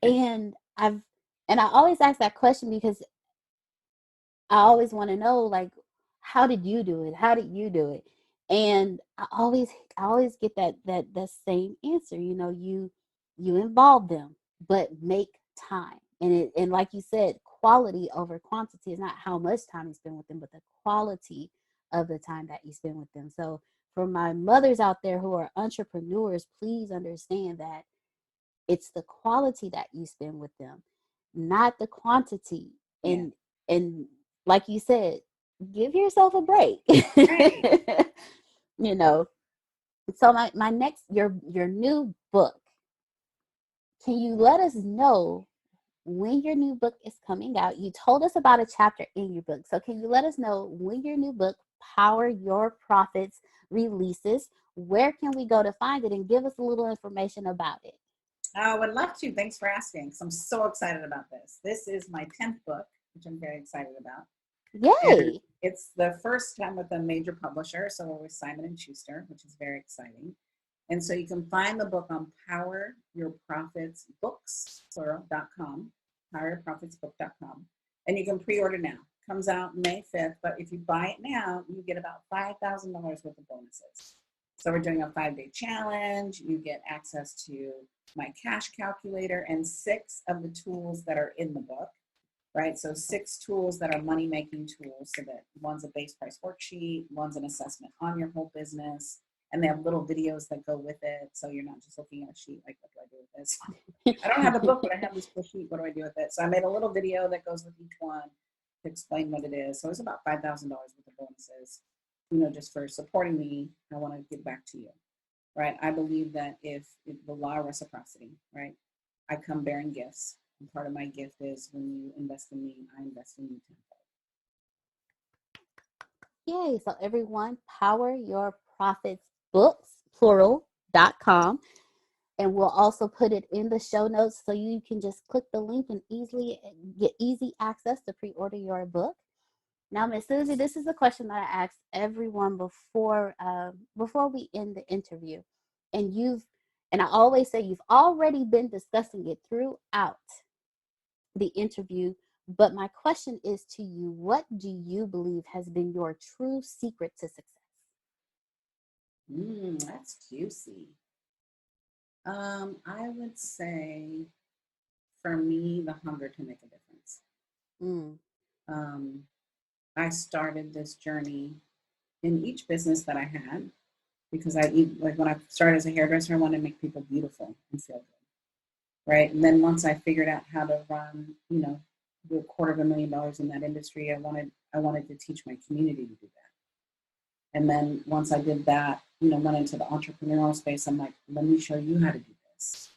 and I always ask that question because I always want to know, like, how did you do it? How did you do it? And I always get that same answer. You involve them, but make time. And like you said, quality over quantity is not how much time you spend with them, but the quality of the time that you spend with them. So for my mothers out there who are entrepreneurs, please understand that it's the quality that you spend with them, not the quantity. Yeah. And like you said, give yourself a break. Right. you know. So my next your new book, can you let us know when your new book is coming out? You told us about a chapter in your book. So can you let us know when your new book, Power Your Profits, releases? Where can we go to find it? And give us a little information about it. I would love to. Thanks for asking. Because I'm so excited about this. This is my 10th book, which I'm very excited about. And Yay! it's the first time with a major publisher, so we're with Simon and Schuster, which is very exciting. And so you can find the book on poweryourprofitsbooks.com, poweryourprofitsbook.com, and you can pre-order now. Comes out May 5th, but if you buy it now, you get about $5,000 worth of bonuses. So we're doing a 5-day challenge. You get access to my cash calculator and 6 of the tools that are in the book. Right, so 6 tools that are money-making tools. So that one's a base price worksheet, one's an assessment on your whole business, and they have little videos that go with it. So you're not just looking at a sheet like, what do I do with this? I don't have the book, but I have this full sheet. What do I do with it? So I made a little video that goes with each one to explain what it is. So it's about $5,000 worth of bonuses, just for supporting me. I want to give back to you, right? I believe that if the law of reciprocity, right? I come bearing gifts. And part of my gift is when you invest in me, I invest in you tenfold. Yay! So everyone, Power Your Profits Books, plural.com. And we'll also put it in the show notes so you can just click the link and easily get easy access to pre-order your book. Now, Miss Susie, this is a question that I asked everyone before we end the interview. And I always say you've already been discussing it throughout the interview, but my question is to you, what do you believe has been your true secret to success? That's juicy. I would say for me, the hunger to make a difference. I started this journey in each business that I had because when I started as a hairdresser, I wanted to make people beautiful and feel good, right? And then once I figured out how to run, do $250,000 in that industry, I wanted to teach my community to do that. And then once I did that, went into the entrepreneurial space, I'm like, let me show you how to do this,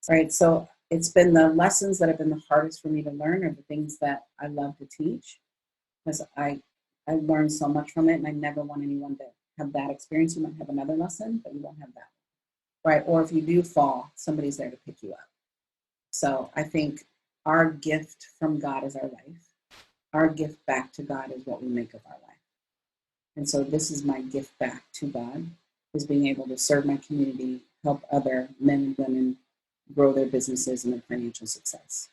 right? So it's been the lessons that have been the hardest for me to learn are the things that I love to teach because I learned so much from it, and I never want anyone to have that experience. You might have another lesson, but you won't have that, right? Or if you do fall, somebody's there to pick you up. So I think our gift from God is our life. Our gift back to God is what we make of our life. And so this is my gift back to God, is being able to serve my community, help other men and women grow their businesses and their financial success.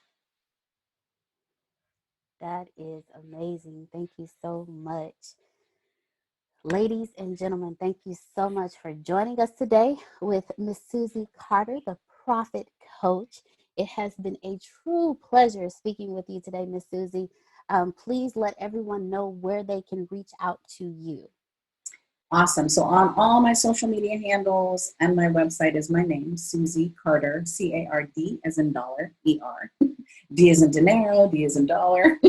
That is amazing. Thank you so much. Ladies and gentlemen, thank you so much for joining us today with Miss Susie Carder, the Profit Coach. It has been a true pleasure speaking with you today, Miss Susie. Please let everyone know where they can reach out to you. Awesome. So on all my social media handles and my website is my name, Susie Carder, C-A-R-D as in dollar, E-R. D as in dinero, D as in dollar.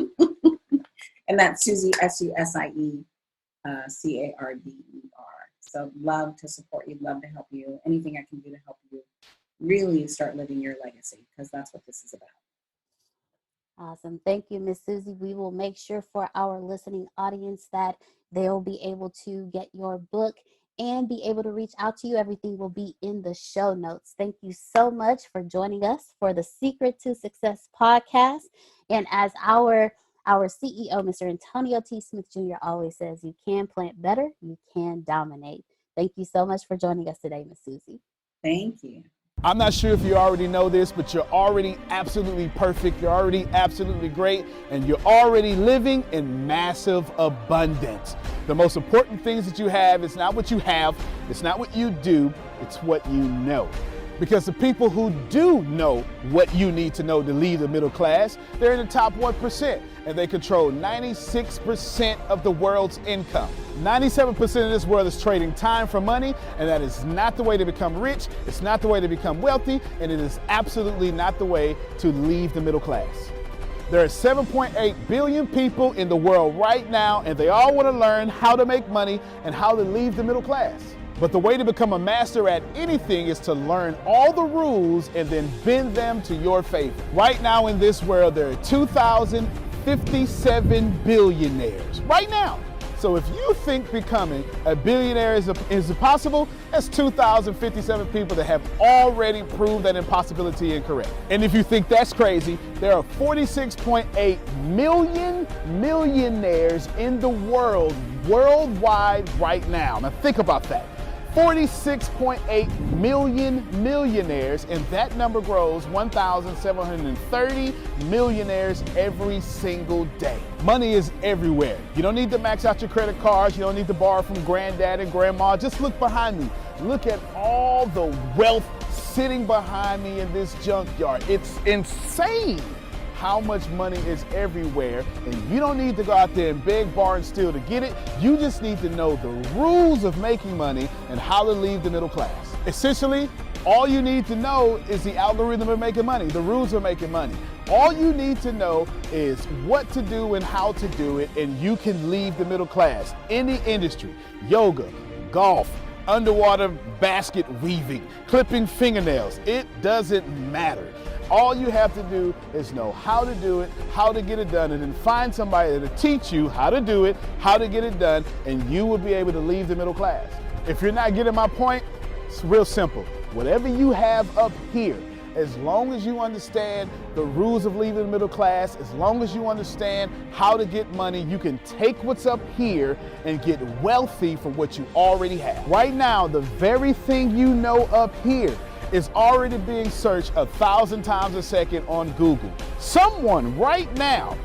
And that's Susie, S-U-S-I-E, C-A-R-D-E-R. So love to support you, love to help you. Anything I can do to help you really start living your legacy, because that's what this is about. Awesome. Thank you, Miss Susie. We will make sure for our listening audience that they'll be able to get your book and be able to reach out to you. Everything will be in the show notes. Thank you so much for joining us for the Secret to Success podcast. And as our CEO, Mr. Antonio T. Smith Jr. always says, you can plant better, you can dominate. Thank you so much for joining us today, Miss Susie. Thank you. I'm not sure if you already know this, but you're already absolutely perfect. You're already absolutely great, and you're already living in massive abundance. The most important things that you have is not what you have, it's not what you do, it's what you know. Because the people who do know what you need to know to lead the middle class, they're in the top 1%, and they control 96% of the world's income. 97% of this world is trading time for money, and that is not the way to become rich, it's not the way to become wealthy, and it is absolutely not the way to leave the middle class. There are 7.8 billion people in the world right now, and they all want to learn how to make money and how to leave the middle class. But the way to become a master at anything is to learn all the rules and then bend them to your favor. Right now in this world, there are 2,057 billionaires. Right now. So if you think becoming a billionaire is impossible, that's 2,057 people that have already proved that impossibility incorrect. And if you think that's crazy, there are 46.8 million millionaires in the world, worldwide right now. Now think about that. 46.8 million millionaires, and that number grows 1,730 millionaires every single day. Money is everywhere. You don't need to max out your credit cards. You don't need to borrow from granddad and grandma. Just look behind me. Look at all the wealth sitting behind me in this junkyard. It's insane how much money is everywhere, and you don't need to go out there and beg, borrow, and steal to get it. You just need to know the rules of making money and how to leave the middle class. Essentially, all you need to know is the algorithm of making money, the rules of making money. All you need to know is what to do and how to do it, and you can leave the middle class. Any industry, yoga, golf, underwater basket weaving, clipping fingernails, it doesn't matter. All you have to do is know how to do it, how to get it done, and then find somebody to teach you how to do it, how to get it done, and you will be able to leave the middle class. If you're not getting my point, it's real simple. Whatever you have up here, as long as you understand the rules of leaving the middle class, as long as you understand how to get money, you can take what's up here and get wealthy from what you already have. Right now, the very thing you know up here is already being searched 1,000 times a second on Google. Someone right now,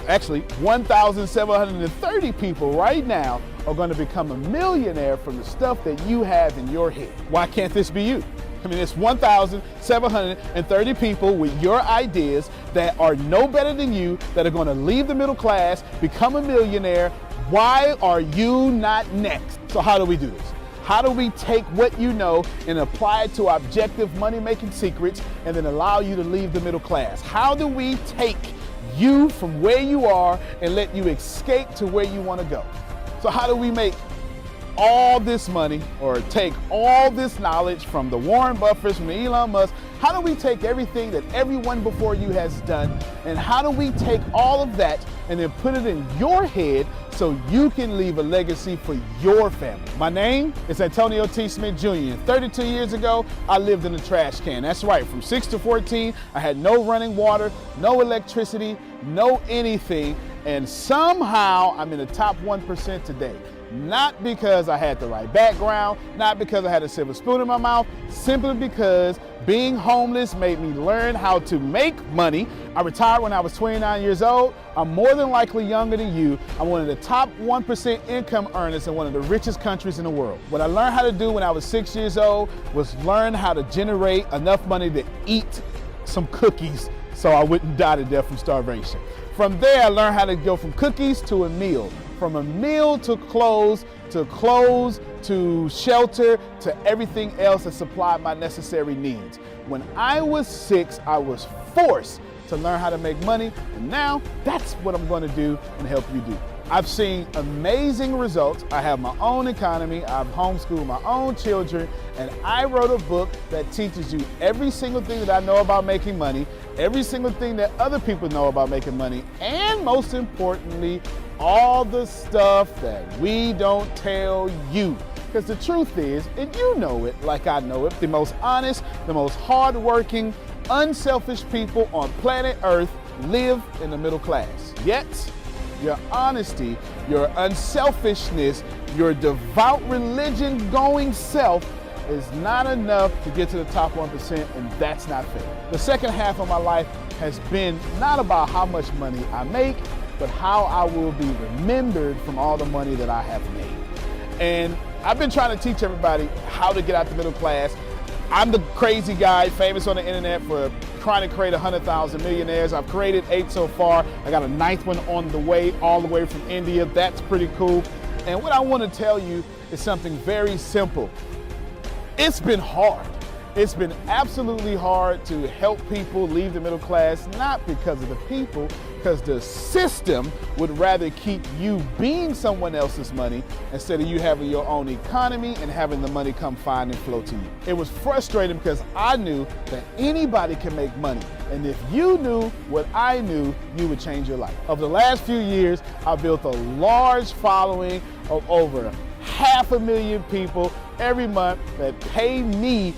actually 1,730 people right now are going to become a millionaire from the stuff that you have in your head. Why can't this be you? I mean, it's 1,730 people with your ideas that are no better than you, that are going to leave the middle class, become a millionaire. Why are you not next? So how do we do this? How do we take what you know and apply it to objective money-making secrets and then allow you to leave the middle class? How do we take you from where you are and let you escape to where you want to go? So how do we make all this money, or take all this knowledge from the Warren Buffetts, from the Elon Musk? How do we take everything that everyone before you has done, and how do we take all of that and then put it in your head so you can leave a legacy for your family? My name is Antonio T. Smith Jr. 32 years ago, I lived in a trash can. That's right, from 6 to 14, I had no running water, no electricity, no anything, and somehow I'm in the top 1% today. Not because I had the right background, not because I had a silver spoon in my mouth, simply because being homeless made me learn how to make money. I retired when I was 29 years old. I'm more than likely younger than you. I'm one of the top 1% income earners in one of the richest countries in the world. What I learned how to do when I was 6 years old was learn how to generate enough money to eat some cookies so I wouldn't die to death from starvation. From there, I learned how to go from cookies to a meal, from a meal to clothes to shelter to everything else that supplied my necessary needs. When I was 6, I was forced to learn how to make money, and now that's what I'm going to do and help you do. I've seen amazing results. I have my own economy, I've homeschooled my own children, and I wrote a book that teaches you every single thing that I know about making money, every single thing that other people know about making money, and most importantly, all the stuff that we don't tell you. Because the truth is, and you know it like I know it, the most honest, the most hardworking, unselfish people on planet Earth live in the middle class. Yet, your honesty, your unselfishness, your devout religion-going self is not enough to get to the top 1%, and that's not fair. The second half of my life has been not about how much money I make, but how I will be remembered from all the money that I have made. And I've been trying to teach everybody how to get out the middle class. I'm the crazy guy famous on the internet for trying to create 100,000 millionaires. I've created 8 so far. I got a 9th one on the way, all the way from India. That's pretty cool. And what I want to tell you is something very simple. It's been hard. It's been absolutely hard to help people leave the middle class, not because of the people, because the system would rather keep you being someone else's money instead of you having your own economy and having the money come find and flow to you. It was frustrating because I knew that anybody can make money. And if you knew what I knew, you would change your life. Over the last few years, I've built a large following of over 500,000 people every month that pay me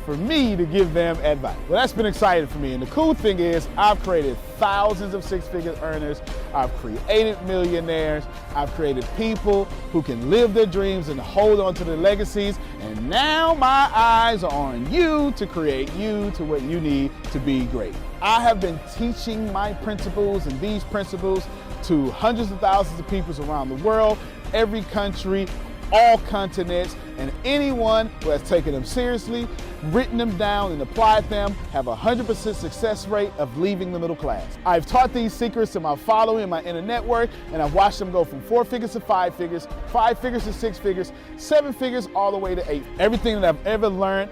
for me to give them advice. Well, that's been exciting for me. And the cool thing is I've created thousands of six-figure earners. I've created millionaires. I've created people who can live their dreams and hold on to their legacies. And now my eyes are on you to create you to what you need to be great. I have been teaching my principles and these principles to hundreds of thousands of people around the world, every country, all continents, and anyone who has taken them seriously, written them down, and applied them have a 100% success rate of leaving the middle class. I've taught these secrets to my following and my inner network, and I've watched them go from 4 figures to 5 figures, 5 figures to 6 figures, 7 figures, all the way to 8. Everything that I've ever learned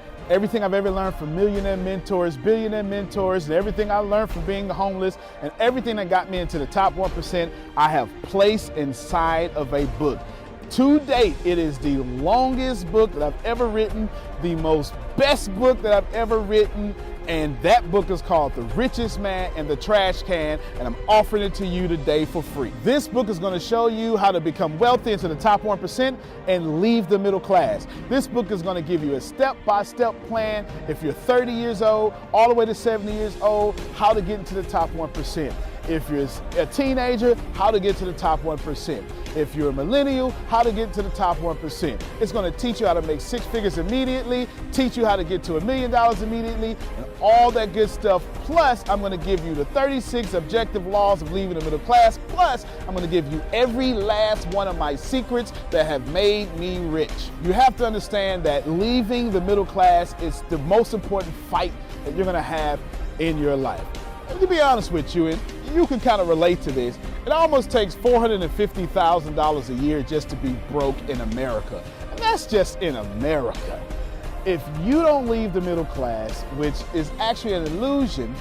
from millionaire mentors, billionaire mentors, and everything I learned from being homeless, and everything that got me into the top 1%, I have placed inside of a book. To date, it is the longest book that I've ever written, the most best book that I've ever written, and that book is called The Richest Man in the Trash Can, and I'm offering it to you today for free. This book is going to show you how to become wealthy into the top 1% and leave the middle class. This book is going to give you a step-by-step plan if you're 30 years old, all the way to 70 years old, how to get into the top 1%. If you're a teenager, how to get to the top 1%. If you're a millennial, how to get to the top 1%. It's going to teach you how to make 6 figures immediately, teach you how to get to $1 million immediately, and all that good stuff. Plus, I'm going to give you the 36 objective laws of leaving the middle class. Plus, I'm going to give you every last one of my secrets that have made me rich. You have to understand that leaving the middle class is the most important fight that you're going to have in your life. And to be honest with you, and you can kind of relate to this, it almost takes $450,000 a year just to be broke in America. And that's just in America. If you don't leave the middle class, which is actually an illusion,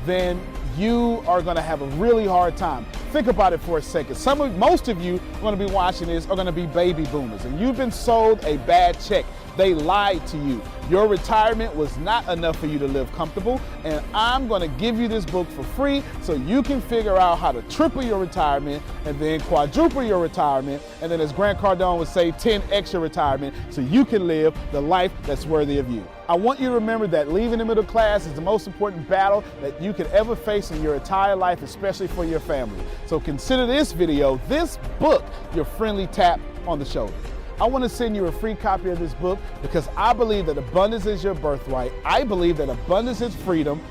then you are going to have a really hard time. Think about it for a second. Most of you going to be watching this are going to be baby boomers, and you've been sold a bad check. They lied to you. Your retirement was not enough for you to live comfortable, and I'm going to give you this book for free so you can figure out how to triple your retirement and then quadruple your retirement, and then as Grant Cardone would say, 10x your retirement so you can live the life that's worthy of you. I want you to remember that leaving the middle class is the most important battle that you could ever face in your entire life, especially for your family. So consider this video, this book, your friendly tap on the shoulder. I want to send you a free copy of this book because I believe that abundance is your birthright. I believe that abundance is freedom.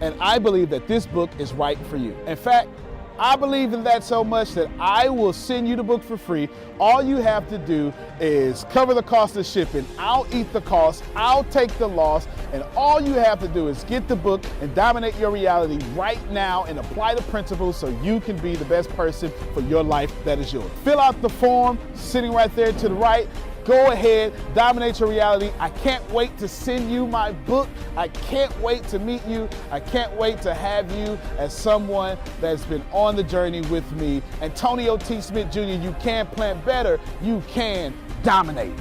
And I believe that this book is right for you. In fact, I believe in that so much that I will send you the book for free. All you have to do is cover the cost of shipping. I'll eat the cost. I'll take the loss. And all you have to do is get the book and dominate your reality right now and apply the principles so you can be the best person for your life that is yours. Fill out the form sitting right there to the right. Go ahead, dominate your reality. I can't wait to send you my book. I can't wait to meet you. I can't wait to have you as someone that's been on the journey with me. Antonio T. Smith Jr., you can plan better. You can dominate.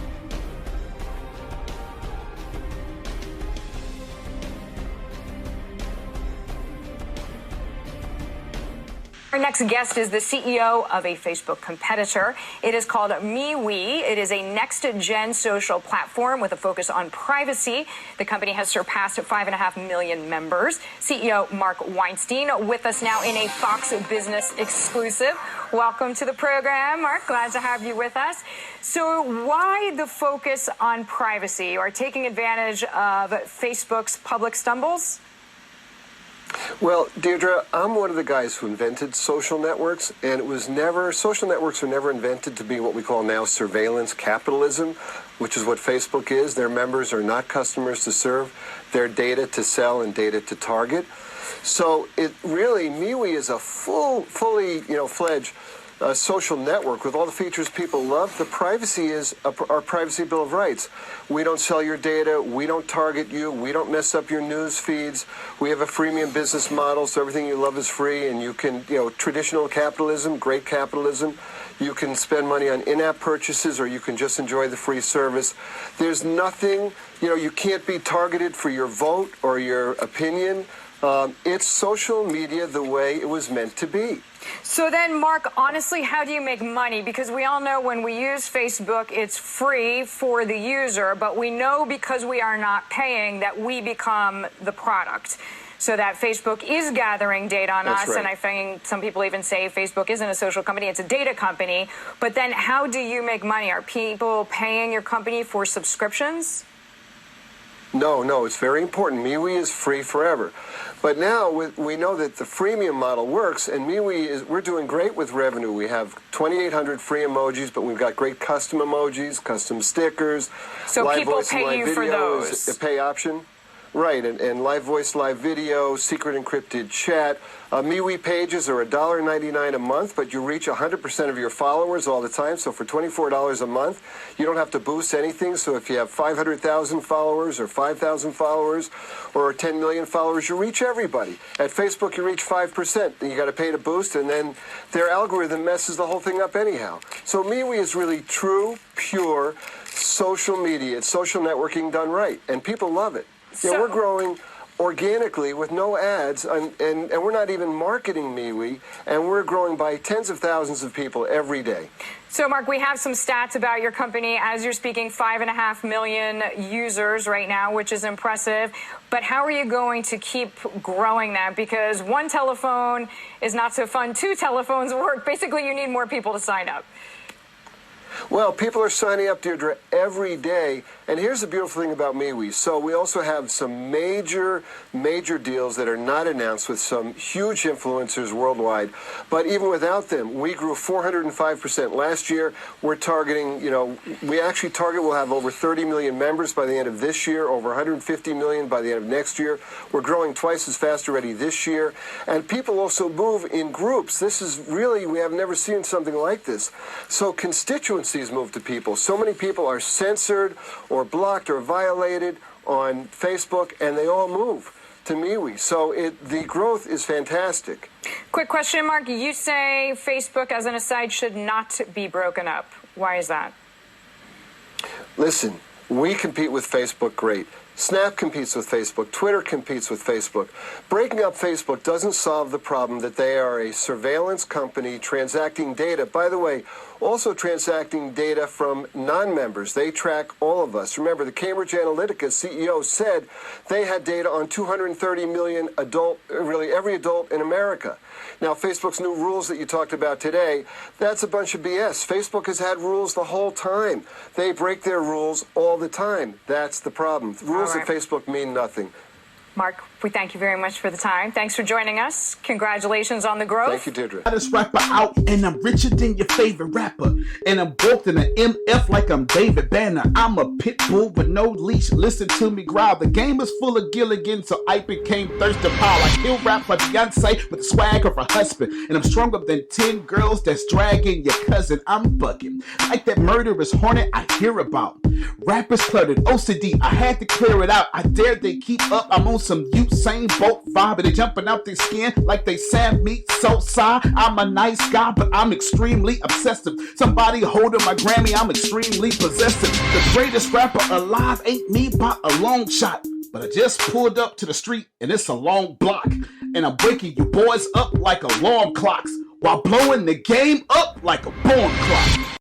Our next guest is the CEO of a Facebook competitor. It is called MeWe. It is a next-gen social platform with a focus on privacy. The company has surpassed 5.5 million members. CEO Mark Weinstein with us now in a Fox Business exclusive. Welcome to the program, Mark. Glad to have you with us. So why the focus on privacy or taking advantage of Facebook's public stumbles? Well, Deirdre, I'm one of the guys who invented social networks, and social networks were never invented to be what we call now surveillance capitalism, which is what Facebook is. Their members are not customers to serve. They're data to sell and data to target. So it really, MeWe is a fully fledged social network with all the features people love. The privacy is our Privacy Bill of Rights. We don't sell your data. We don't target you. We don't mess up your news feeds. We have a freemium business model, so everything you love is free, and you can, traditional capitalism, great capitalism. You can spend money on in-app purchases, or you can just enjoy the free service. There's nothing, you can't be targeted for your vote or your opinion. It's social media the way it was meant to be. So then, Mark, honestly, how do you make money? Because we all know when we use Facebook, it's free for the user, but we know because we are not paying that we become the product. So that Facebook is gathering data on us, right. And I think some people even say Facebook isn't a social company, it's a data company. But then how do you make money? Are people paying your company for subscriptions? No, it's very important. MeWe is free forever. But now we know that the freemium model works, and we're doing great with revenue. We have 2,800 free emojis, but we've got great custom emojis, custom stickers. So live people voice pay and live you video for those. is a pay option. Right, and live voice, live video, secret encrypted chat. MeWe pages are $1.99 a month, but you reach 100% of your followers all the time. So for $24 a month, you don't have to boost anything. So if you have 500,000 followers or 5,000 followers or 10 million followers, you reach everybody. At Facebook, you reach 5%. Then you got to pay to boost, and then their algorithm messes the whole thing up anyhow. So MeWe is really true, pure social media. It's social networking done right, and people love it. We're growing organically with no ads, and we're not even marketing MeWe, and we're growing by tens of thousands of people every day. So, Mark, we have some stats about your company. As you're speaking, 5.5 million users right now, which is impressive. But how are you going to keep growing that? Because one telephone is not so fun. Two telephones work. Basically, you need more people to sign up. Well, people are signing up, Deirdre, every day. And here's the beautiful thing about MeWe. So we also have some major deals that are not announced with some huge influencers worldwide. But even without them, we grew 405% last year. We're targeting, we actually target we'll have over 30 million members by the end of this year, over 150 million by the end of next year. We're growing twice as fast already this year. And people also move in groups. This is really, we have never seen something like this. So constituencies move to people. So many people are censored or blocked or violated on Facebook, and they all move to MeWe. So the growth is fantastic. Quick question, Mark. You say Facebook, as an aside, should not be broken up. Why is that? Listen, we compete with Facebook great. Snap competes with Facebook. Twitter competes with Facebook. Breaking up Facebook doesn't solve the problem that they are a surveillance company transacting data. By the way, also transacting data from non-members. They track all of us. Remember, the Cambridge Analytica CEO said they had data on 230 million every adult in America. Now, Facebook's new rules that you talked about today, that's a bunch of BS. Facebook has had rules the whole time. They break their rules all the time. That's the problem. Rules at Facebook mean nothing. Mark, we thank you very much for the time. Thanks for joining us. Congratulations on the growth. Thank you, Deirdre. Hottest rapper out, and I'm richer than your favorite rapper. And I'm booked in an MF like I'm David Banner. I'm a pit bull with no leash. Listen to me growl. The game is full of Gilligan, so I became thirsty pile. I kill rap for Beyonce with the swag of her husband. And I'm stronger than 10 girls that's dragging your cousin. I'm bugging. Like that murderous hornet I hear about. Rappers cluttered, OCD, I had to clear it out. I dare they keep up, I'm on some Usain Bolt vibe. But they jumping out their skin like they Sam meat so sigh. I'm a nice guy, but I'm extremely obsessive. Somebody holding my Grammy, I'm extremely possessive. The greatest rapper alive ain't me by a long shot. But I just pulled up to the street and it's a long block. And I'm waking you boys up like alarm clocks while blowing the game up like a bomb clock.